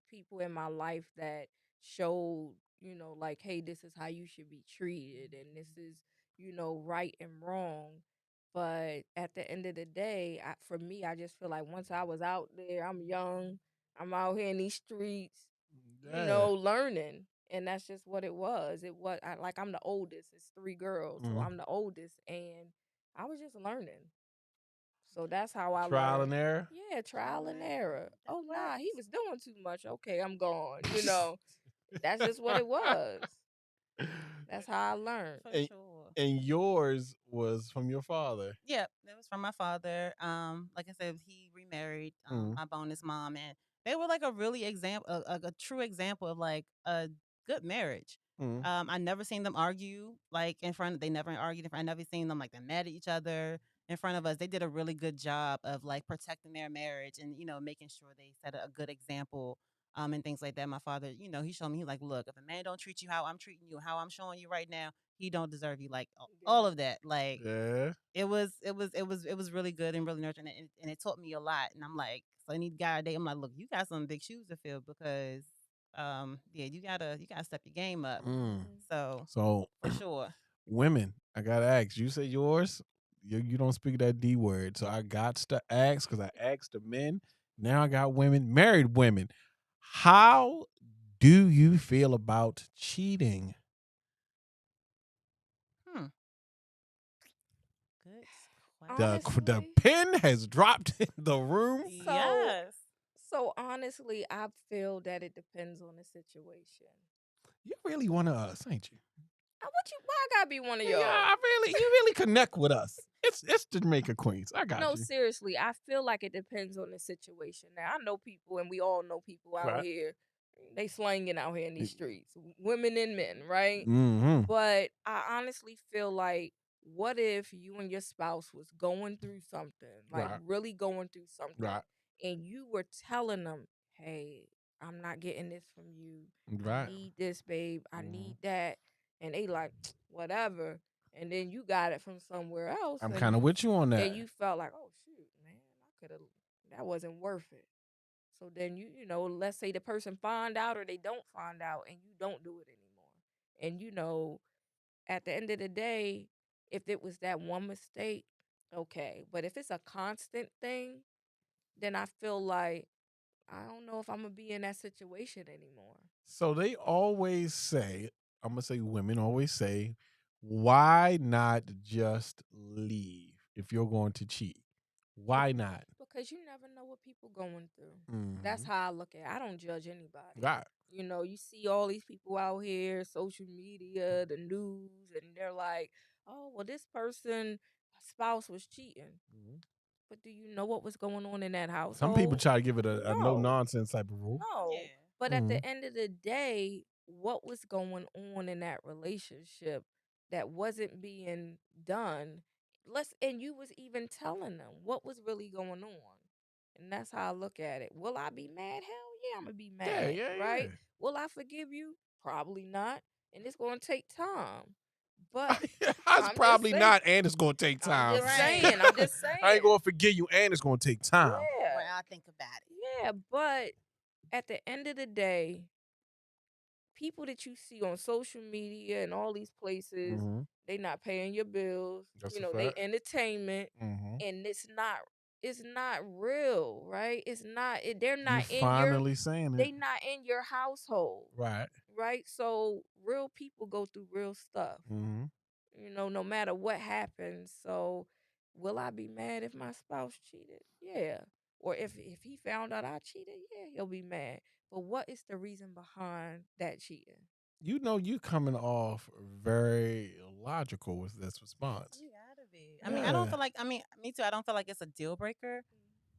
people in my life that showed, like, hey, this is how you should be treated and this is, right and wrong. But at the end of the day, for me, I just feel like once I was out there, I'm young, I'm out here in these streets, Yeah. learning. And that's just what it was. Like I'm the oldest. It's 3 girls, so Mm. I'm the oldest, and I was just learning. So that's how I Trial learned. and error. Yeah, trial and error. That Oh nah, he works. was doing too much. Okay, I'm gone. That's just what it was. That's how I learned. For and, sure. and yours was from your father. Yep, that was from my father. Like I said, he remarried Mm. my bonus mom, and they were like a really example, a true example of like a good marriage. Mm. I never seen them argue like in front. They never argued in front. I never seen them like they're mad at each other in front of us. They did a really good job of like protecting their marriage and making sure they set a good example. And things like that. My father, he showed me, he like, look, if a man don't treat you how I'm treating you, how I'm showing you right now, he don't deserve you. Like all Yeah. of that. Like Yeah. it was really good and really nurturing, and it taught me a lot. And I'm like, so any guy day, I'm like, look, you got some big shoes to fill because, yeah, you gotta step your game up. Mm. Mhm. So So, for sure, women, I gotta ask. You say yours. You don't speak that D word, so I got to ask because I asked the men. Now I got women, married women. How do you feel about cheating? hmm, good The Honestly, pen has dropped in the room. so yes. honestly, I feel that it depends on the situation. You really one of us, ain't you? What you? Why I gotta be one of Yeah, y'all? you really connect with us. It's Jamaica Queens. I got No, you. seriously, I feel like it depends on the situation. Now, I know people, and we all know people out Right. here. They slanging out here in these streets, women and men, right? Mm-hmm. But I honestly feel like, what if you and your spouse was going through something, like Right. really going through something, Right. and you were telling them, "Hey, I'm not getting this from you. I Right. need this, babe. I Mhm. need that," and they like, whatever, and then you got it from somewhere else, I'm and kind of with you on that. you felt like, oh shoot, man, I could have, that wasn't worth it. So then let's say the person find out or they don't find out and you don't do it anymore. And at the end of the day, if it was that one mistake, okay. But if it's a constant thing, then I feel like I don't know if I'm gonna be in that situation anymore. So they always say, I'm gonna say women always say, why not just leave if you're going to cheat? Why not? Because you never know what people going through. That's Mm-hmm. how I look at it. I don't judge anybody. Right. You see all these people out here, social media, the news, and they're like, oh, well, this person spouse was cheating. Mhm. But do you know what was going on in that Some people household? try to give it a no No. nonsense type of rule. No. Yeah. But at Mm-hmm. the end of the day, what was going on in that relationship that wasn't being done? And you was even telling them what was really going on. And that's how I look at it. Will I be mad? Hell yeah, I'm gonna be Yeah, mad, yeah, right? yeah. Will I forgive you? Probably not. And it's gonna take time. But It's I'm just probably saying. not, and it's gonna take I'm time. just Right. saying. I'm just I ain't saying. gonna forgive you, and it's gonna take time. Yeah. When I think about it. Yeah, but at the end of the day, people that you see on social media and all these places, Mm-hmm. they not paying your bills. That's a They fact. entertainment, Mm-hmm. and it's not real, right? It's not. They're You not in your. finally saying it. They not in your household, Right. right? So real people go through real stuff. Mm-hmm. No matter what happens. So, will I be mad if my spouse cheated? Yeah. Or if he found out I cheated, yeah, he'll be mad. But what is the reason behind that cheating? You coming off very logical with this response. You gotta be. I mean, I don't Yeah. feel like. I mean, me too. I don't feel like it's a deal breaker.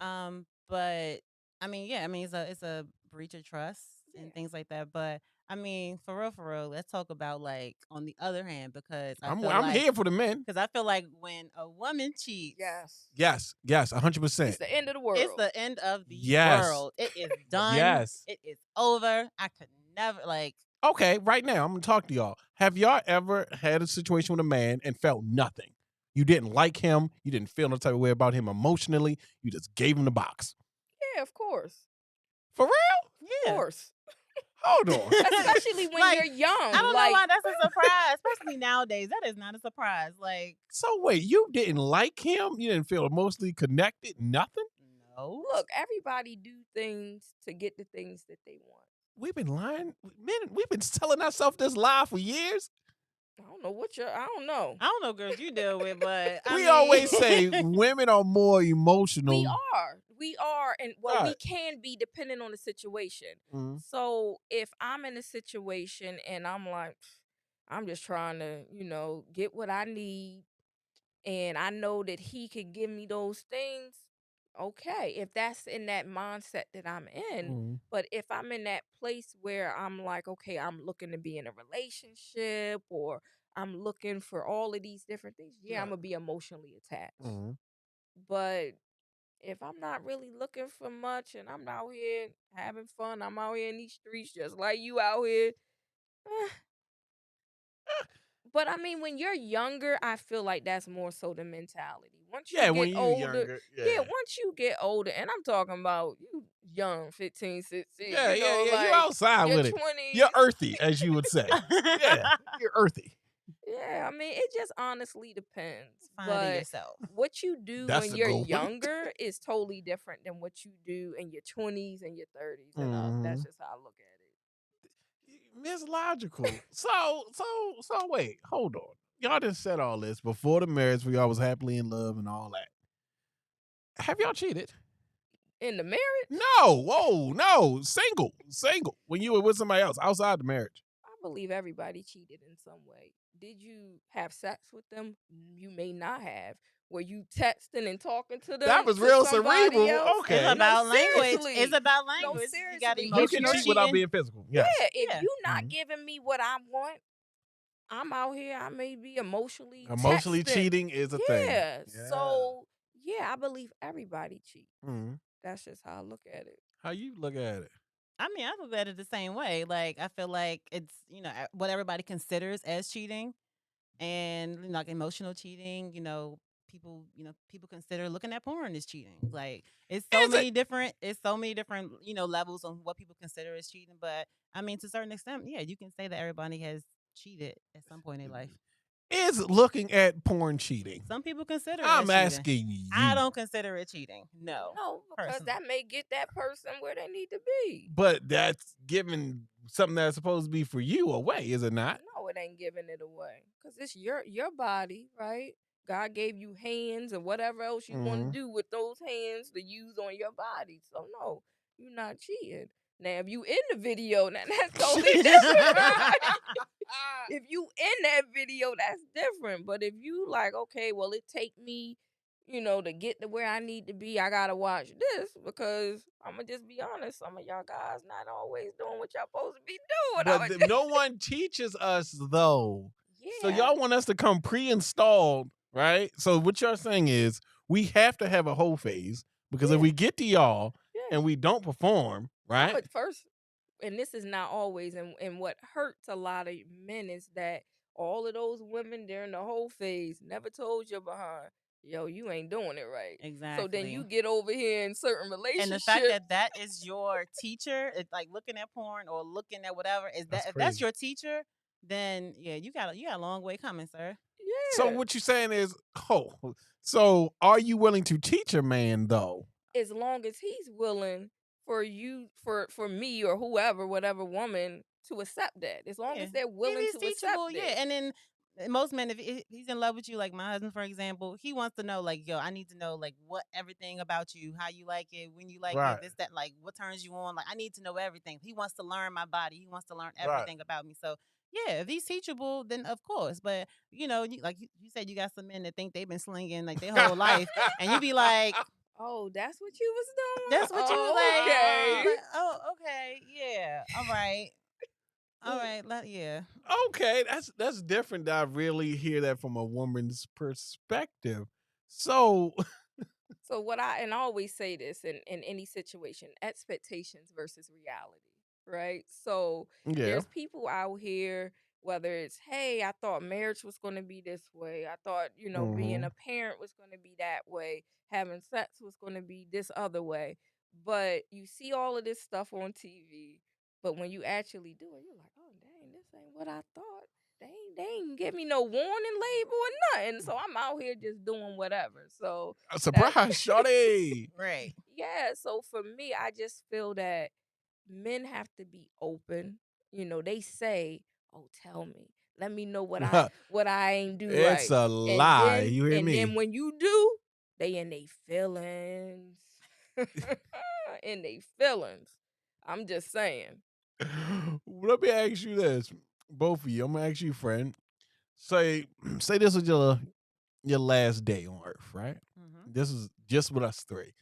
But I mean, yeah. I mean, it's a breach of trust Yeah. and things like that. But I mean, for real, let's talk about like on the other hand because I feel I'm like here for the men. because I feel like when a woman cheats, Yes. Yes, 100%. It's the end of the it's world. the end of the Yes. world. It is done. Yes. It is over. I could never like. Okay, right now I'm gonna talk to y'all. Have y'all ever had a situation with a man and felt nothing? You didn't like him. You didn't feel no type of way about him emotionally. You just gave him the box. Yeah, of course. For real? Of Yeah. course. Hold on. Especially when Like, you're young. I don't know like, why that's a surprise, especially nowadays. That is not a surprise. Like, So wait, you didn't like him? You didn't feel emotionally connected? Nothing? no. look, everybody do things to get the things that they want. we've been lying. We've been telling ourselves this lie for years. I don't know. I don't know, girls you deal with, but I We mean, always say women are more We emotional. are, and well, we Right. can be depending on the situation. Mhm. So if I'm in a situation and I'm like, I'm just trying to, get what I need, and I know that he can give me those things, okay, if that's in that mindset that I'm in. Mhm. But if I'm in that place where I'm like, okay, I'm looking to be in a relationship, or I'm looking for all of these different things, yeah, I'm Right. gonna be emotionally attached. Mhm. But if I'm not really looking for much and I'm out here having fun, I'm out here in these streets just like you out here. eh, But I mean, when you're younger, I feel like that's more so the mentality. Once you Yeah, get when you older, younger, yeah, yeah. once you get older, and I'm talking about you young, 15, 16, Yeah, yeah, yeah. You like outside your with it. You're 20s. earthy, as you would say. Yeah, you're earthy. Yeah, I mean, it just honestly depends. finding But yourself. what you do That's when the you're goal. younger is totally different than what you do in your 20s and your 30s. And that's Mhm. just how I look at it. It's logical. So wait, hold on. Y'all just said all this before the marriage. We all was happily in love and all that. Have y'all cheated? In the marriage, No. Whoa, no. Single. When you were with somebody else outside the marriage. I believe everybody cheated in some way. Did you have sex with them? You may not have. Were you texting and talking to That them was to real somebody cerebral. else? It's Okay. No, about language. It's seriously. about No, language. You got seriously. You If can emotional you're cheat without cheating. being physical. Yes. Yeah, if Yeah. you not Mhm. giving me what I want, I'm out here. I may be emotionally Emotionally texting. cheating is a thing. Yeah. Yeah. So yeah, I believe everybody cheats. Mhm. That's just how I look at it. How you look at it? I mean, I look at it the same way. Like, I feel like it's, what everybody considers as cheating, and like emotional cheating, people consider looking at porn as cheating. Like, Is it? it's so many different, levels on what people consider as cheating. But I mean, to a certain extent, yeah, you can say that everybody has cheated at some point in their life. Is looking at porn cheating? Some people consider it I'm as cheating. asking I you. don't consider it cheating. No, No, because personally. that may get that person where they need to be. But that's giving something that's supposed to be for you away, is it not? No, it ain't giving it away. Cause it's your body, right? God gave you hands and whatever else you want to Mhm. do with those hands to use on your body. So no, you're not cheating. Now, if you in the video, now that's totally different, right? If you in that video, that's different. But if you like, okay, well, it take me, to get to where I need to be, I gotta watch this because I'ma just be honest, some of y'all guys not always doing what y'all supposed to be doing. But no one teaches us though. So Yeah, y'all want us to come pre-installed, right? So what you're saying is we have to have a whole phase because if yeah, we get to y'all yeah. and we don't perform, I'm right? at first, and this is not always, and what hurts a lot of men is that all of those women during the whole phase never told you behind, yo, you ain't doing it right. So then you Exactly. get over here in certain And the fact relationships. that that is your teacher, it's like looking at porn or looking at whatever, is That's that if that's crazy. your teacher, then yeah, you got a long way coming, sir. So Yeah, what you're saying is, oh, so are you willing to teach a man though? as long as he's willing for you, for me or whoever, whatever woman, to accept that. As long Yeah, as they're if willing he's to accept teachable, yeah. it. And then most men, if he's in love with you, like my husband, for example, he wants to know, like, yo, I need to know, like, what everything about you, how you like it, when you like Right. it, this, that, like, what turns you on. Like, I need to know everything. He wants to learn my body. He wants to learn Right. everything about me. So, yeah, if he's teachable, then of course. But like you said, you got some men that think they've been slinging like their whole life, and you be like, Oh, that's what you was doing? that's what you was Oh, like. You was okay. like, oh, okay, yeah, all right, yeah. Okay, that's different. That I really hear that from a woman's perspective. So So and I always say this in any situation, expectations versus reality, right? So yeah. there's people out here, whether it's, hey, I thought marriage was going to be this way. I thought, being Hmm. a parent was going to be that way. Having sex was going to be this other way. But you see all of this stuff on TV. But when you actually do it, you're like, oh, dang, this ain't what I thought. They ain't give me no warning label or nothing. So I'm out here just doing whatever. So A that surprise, shorty. Right. yeah, so for me, I just feel that men have to be open. They say, "Oh, tell me, let me know what I ain't do It's right," a and lie. then You hear and me? then when you do, they in they feelings, in they feelings. I'm just saying. Let me ask you this, both of you. I'm gonna ask you, friend. Say, say this was your last day on Earth, right? Hmm. This is just with us three,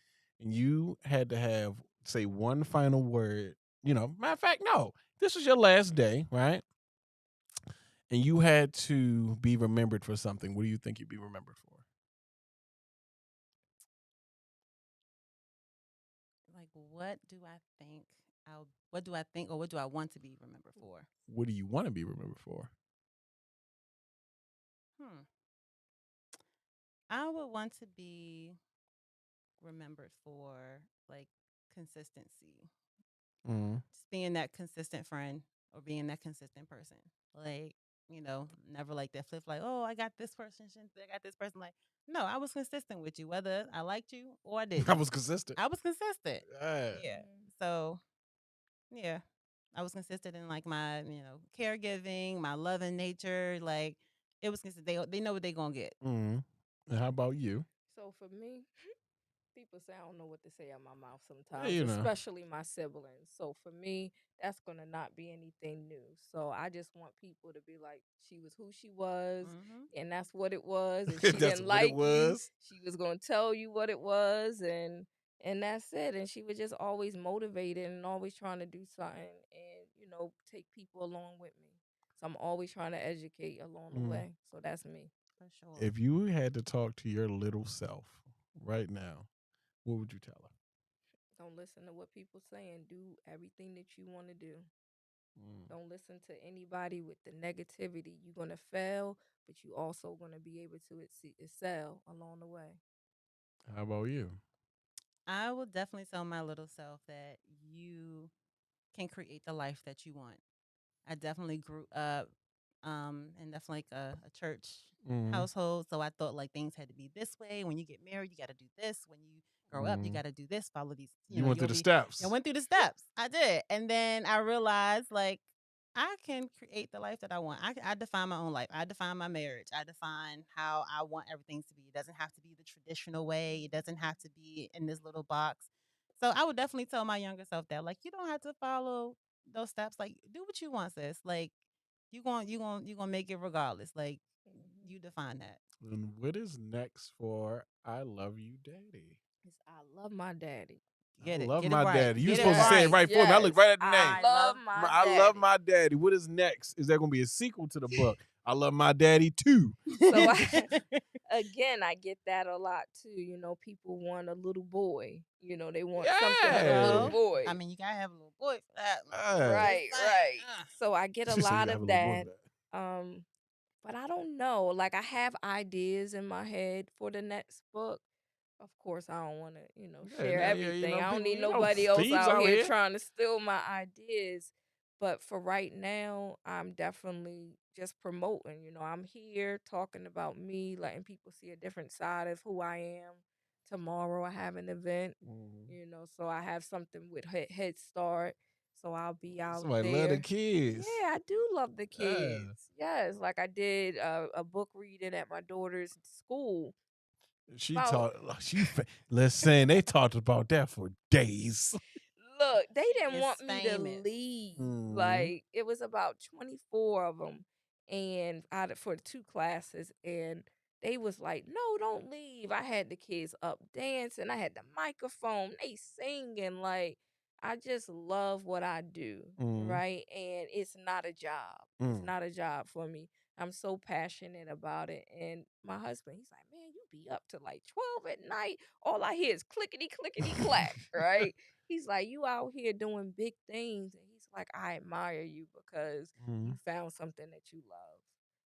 and you had to have say one final word. Matter of fact, no, this was your last day, right? And you had to be remembered for something. What do you think you'd be remembered for? Like, what do I think, or what do I want to be remembered for? What do you want to be remembered for? Hmm. I would want to be remembered for like consistency, Mm. just being that consistent friend or being that consistent person. Like, never like that flip, like, oh, I got this person, I got this person. Like, no, I was consistent with you, whether I liked you or I I didn't. was consistent. I was consistent. Yeah. Yeah. Mhm. So, yeah, I was consistent in like my, caregiving, my loving nature. Like, it was consistent. They know what they gonna get. Mm. And how about you? So for me, people say I don't know what to say out my mouth Yeah, sometimes, especially my siblings. So for me, that's gonna not be anything new. So I just want people to be like, she was who she was, Hmm. and that's what it was. If she That's didn't what it like you, was. she was gonna tell you what it was, and that's it. And she was just always motivated and always trying to do something, and take people along with me. So I'm always trying to educate along the Mm. way. So that's me. For sure. If you had to talk to your little self right now, what would you tell her? Don't listen to what people saying. Do everything that you want to do. Mm. Don't listen to anybody with the negativity. You're going to fail, but you also going to be able to excel along the way. How about you? I will definitely tell my little self that you can create the life that you want. I definitely grew up in definitely like a church Mm. household. So I thought like things had to be this way. When you get married, you got to do this. When you grow up, you Mm. got to do this. Follow these. You went through You'll the be. I steps. went through the steps. I did, and then I realized like I can create the life that I want. I define my own life. I define my marriage. I define how I want everything to be. It doesn't have to be the traditional way. It doesn't have to be in this little box. So I would definitely tell my younger self that like you don't have to follow those steps. Like do what you want, sis. Like you gonna make it regardless. Like Mhm. you define that. And what is next for I Love You Daddy? It's, I love my daddy. I Get it. love Get it my right. daddy. You were Get it supposed to say it right. right for me. I Yes, looked right at the name. I I love love my I love daddy. my daddy. What is next? Is there going to be a sequel to the book? I love my daddy too. So again, I get that a lot too. People want a little boy. They want something with a little Yeah. Well, I boy. mean, you gotta have a little boy for that. Yeah. Just Right, saying. right. So I get a She said you lot got to have a of little boy that. for that. Um, but I don't know. Like I have ideas in my head for the next book. Of course, I don't want to, Yeah, share now, yeah, everything. I don't people, need nobody else thieves out out here here. trying to steal my ideas. But for right now, I'm definitely just promoting. I'm here talking about me, letting people see a different side of who I am. Tomorrow, I have an event, Mhm. so I have something with Head Start. So I'll be out Somebody love the there. kids. Yeah, I do love the Yeah. kids. Yes, like I did a book reading at my daughter's school She about. taught. Listen, they talked about that for days. Look, they She didn't is want me to famous. leave. Mm. Like it was about 24 of them, and out of for 2 classes, and they was like, "No, don't leave." I had the kids up dancing. I had the microphone. They singing. Like I just love what I do, Mm. right? And it's not a job. It's Mm. not a job for me. I'm so passionate about it. And my husband, he's like, "Man, you be up to like 12 at night. All I hear is clickety clickety clack, right?" He's like, "You out here doing big things." And he's like, "I admire you because you Mm. found something that you love."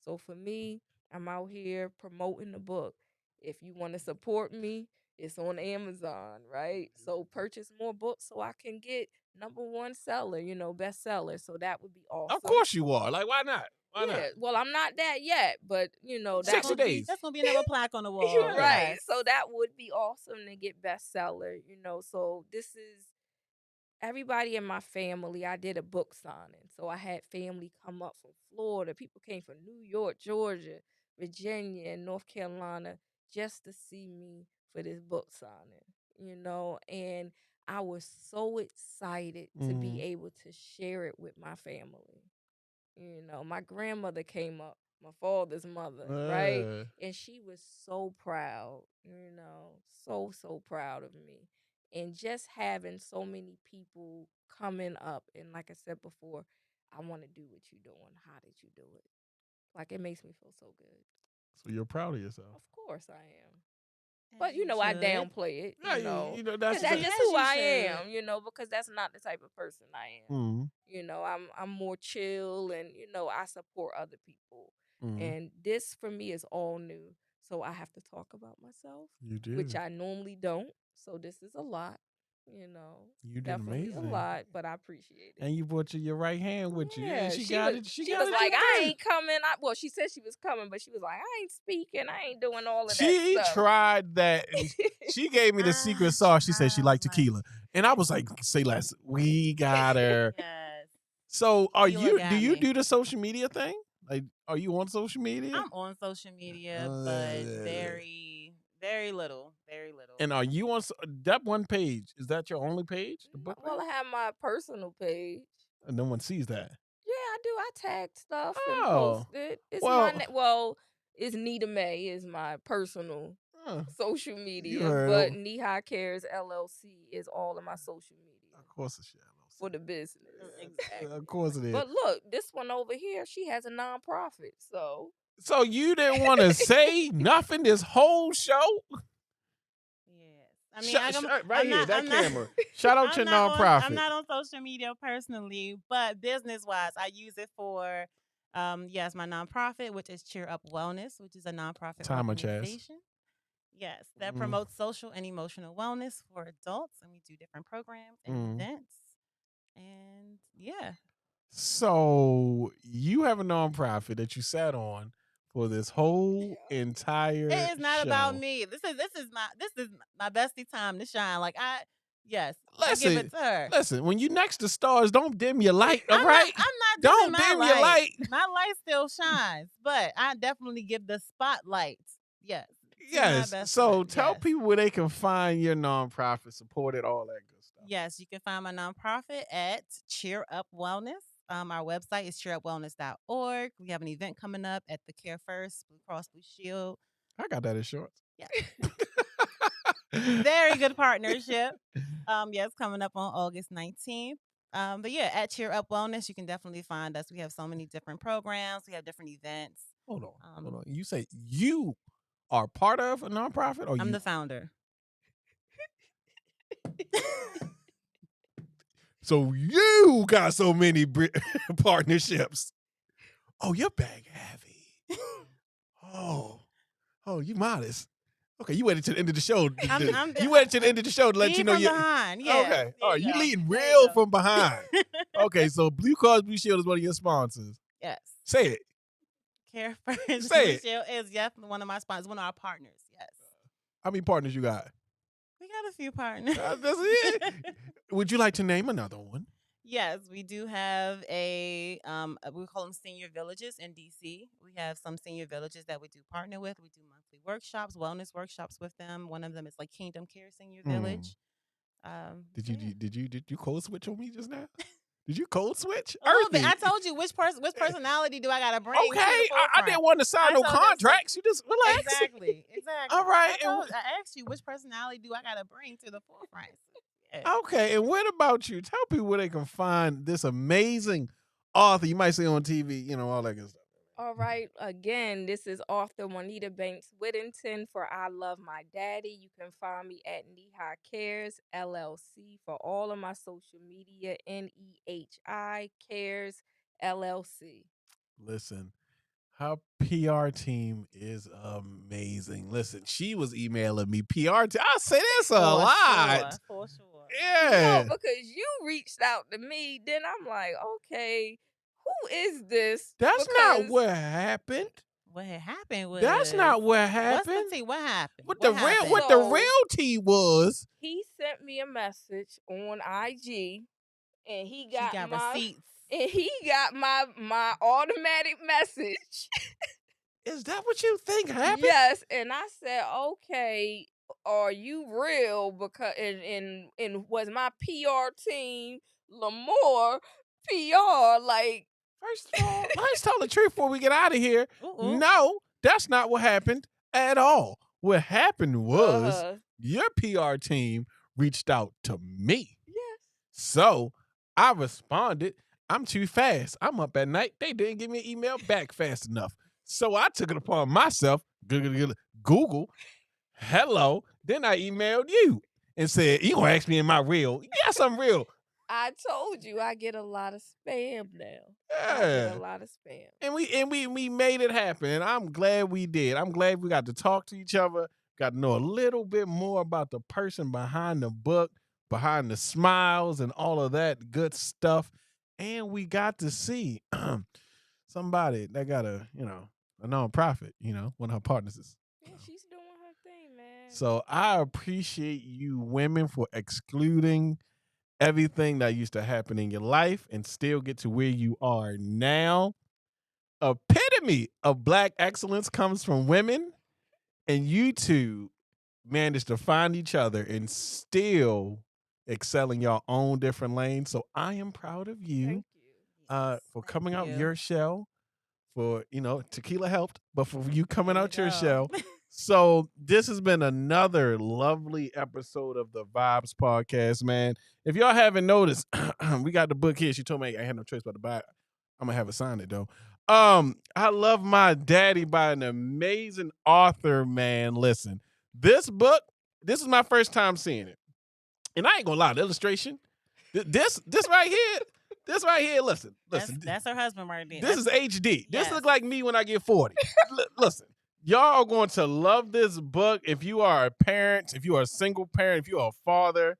So for me, I'm out here promoting the book. If you want to support me, it's on Amazon, right? So purchase more books so I can get number 1 seller, bestseller. So that would be Of awesome. course you are. Like, why not? Why not? Yeah, well, I'm not that yet, but That's that 60 gonna would be be days. that's gonna be another plaque on the wall. Yeah. right. Yes. So that would be awesome to get bestseller, So this is everybody in my family, I did a book signing. So I had family come up from Florida. People came from New York, Georgia, Virginia, and North Carolina just to see me for this book signing. And I was so excited to be able to share it with my family. My grandmother came up, my father's mother, right? And she was so proud, so proud of me. And just having so many people coming up, and like I said before, I want to do what you're doing. How did you do it? Like, it makes me feel so good. So you're proud of yourself. Of course I am. As But, you I should. downplay it, Yeah, that's because that's just As who you I should. am, because that's not the type of person I am. I'm more chill, and I support other people. And this for me is all new. So I have to talk about myself, You which did. I normally don't. So this is a lot, you know. You did Definitely a amazing. lot, but I appreciate it. And you brought your right hand with you. Yeah, And she she got was it. she got was it like, I together. ain't coming. Well, she said she was coming, but she was like, I ain't speaking. I ain't doing all of that She stuff. tried that. And she gave me the secret sauce. She said she liked tequila. And I was like, say less. We got her. Yes. So Tequila got do you me. do the social media thing? Like, are you on social media? I'm on social media, but very, very little. Very little. And are you on that one page? Is that your only page? The book Well, I page? have my personal page. And no one sees that. Yeah, I do. I tag stuff and Oh. post it. It's Well, it's Nita May is my personal social media, heard but of- Knee Cares LLC is all of my social media Of course it's your LLC. for the business. Exactly. Of course it is. But look, this one over here, she has a nonprofit. So you didn't want to say nothing this whole show? Yes. I mean, right I'm here, not, that I'm not- camera. Shout out I'm your not nonprofit. I'm not on social media personally, but business-wise, I use it for, yes, my nonprofit, which is Cheer Up Wellness, which is a nonprofit organization. Yes, that promotes social and emotional wellness for adults, and we do different programs and events. And yeah. So you have a nonprofit that you sat on for this whole entire It is not show. about me. This is my bestie time to shine. Like I give it to her. Listen, when you next to stars, don't dim your light, all right? I'm not Don't dim your light. My light still shines, but I definitely give the spotlight. Yes. Yes. So tell people where they can find your nonprofit, support it, all that good stuff. Yes, you can find my nonprofit at Cheer Up Wellness. Our website is cheerupwellness.org. We have an event coming up at the Care First Blue Cross Blue Shield. I got that insurance. Yeah. Very good partnership. Yes, coming up on August 19th. But yeah, at Cheer Up Wellness, you can definitely find us. We have so many different programs. We have different events. Hold on. You say you are part of a nonprofit, or I'm the founder. So you got so many partnerships. Oh, your bag heavy. Oh, you modest. Okay, you waited to the end of the show. You waited to the end of the show to let you know you behind. Yeah. Okay. All right, you leading real from behind. Okay, so Blue Cross Blue Shield is one of your sponsors. Yes. Say it. Care First Say Blue it. Shield is definitely one of my sponsors, one of our partners. Yes. How many partners you got? We got a few partners. That's it. Would you like to name another one? Yes, we do have we call them senior villages in DC. We have some senior villages that we do partner with. We do monthly workshops, wellness workshops with them. One of them is like Kingdom Care Senior Village. Did you code switch on me just now? Did you code switch? A little bit. I told you which personality do I gotta bring. Okay, I didn't want to sign no contracts. You just relax. Exactly. All right. I asked you which personality do I gotta bring to the forefront. Okay, and what about you? Tell people where they can find this amazing author you might see on TV, all that good stuff. All right. Again, this is author Juanita Whittington for I Love My Daddy. You can find me at Knee Cares LLC for all of my social media. NEHI Cares LLC. Listen, her PR team is amazing. Listen, she was emailing me PR team. I say this a lot. For sure. Yeah. No, because you reached out to me, then I'm like, okay, who is this? That's not what happened. What had happened was that's not what happened. What's the tea? What happened? What the real tea was? He sent me a message on IG and he She got got my receipts. and he got my automatic message. Is that what you think happened? Yes, and I said, okay, are you real? Because and was my PR team Lamore PR like? First of all, let's tell the truth before we get out of here. Ooh. No, that's not what happened at all. What happened was your PR team reached out to me. Yes. So I responded. I'm too fast. I'm up at night. They didn't give me an email back fast enough. So I took it upon myself, Google, hello. Then I emailed you and said, you gonna ask me, am I real? Yes, I'm real. I told you I get a lot of spam now. Yeah. I get a lot of spam. And we made it happen. And I'm glad we did. I'm glad we got to talk to each other, got to know a little bit more about the person behind the book, behind the smiles and all of that good stuff. And we got to see somebody that got a nonprofit, one of her partners is. Yeah, she's doing her thing, man. So I appreciate you women for excluding everything that used to happen in your life and still get to where you are now. Epitome of Black excellence comes from women, and you two managed to find each other and still excel in your own different lanes. So I am proud of you, for coming out your shell. For tequila helped, but for you coming out your shell. So this has been another lovely episode of the Vibes Podcast, man. If y'all haven't noticed, we got the book here. She told me I had no choice but to buy it. I'm gonna have it signed it though. I Love My Daddy by an amazing author, man. Listen, this book, this is my first time seeing it. And I ain't gonna lie, the illustration, this right here. This right here, listen. That's her husband right there. This is HD. Yes. This look like me when I get 40. Listen, y'all are going to love this book. If you are a parent, if you are a single parent, if you are a father,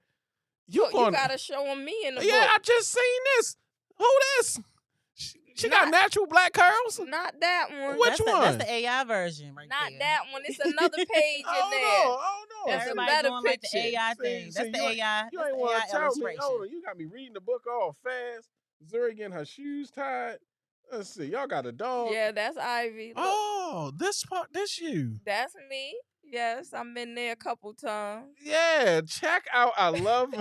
you gotta show them me in the book. Yeah, I just seen this. Who this? She got natural black curls? Not that one. Which one? That's the AI version right Not there. that one. It's another page in there. Oh, no. That's Everybody a better doing picture. Like the AI thing. That's the AI. You ain't want to tell me. Hold on, you got me reading the book all fast. Zuri getting her shoes tied. Let's see. Y'all got a dog. Yeah, that's Ivy. Look. Oh, this you. That's me. Yes, I've been there a couple times. Yeah, check out I Love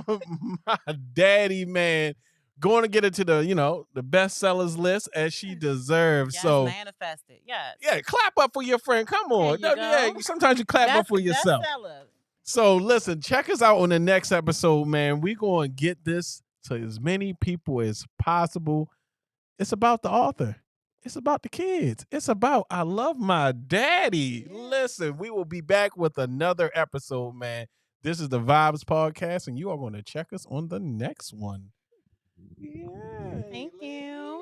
My Daddy, man. Going to get it to the bestsellers list as she deserves. Yes, so manifested. Yes. Yeah, clap up for your friend. Come on. Yeah, sometimes you clap up for yourself. Bestseller. So listen, check us out on the next episode, man. We're going to get this to as many people as possible. It's about the author. It's about the kids. It's about I Love My Daddy. Yeah. Listen, we will be back with another episode, man. This is the Vibes Podcast, and you are going to check us on the next one. Yeah. Thank you.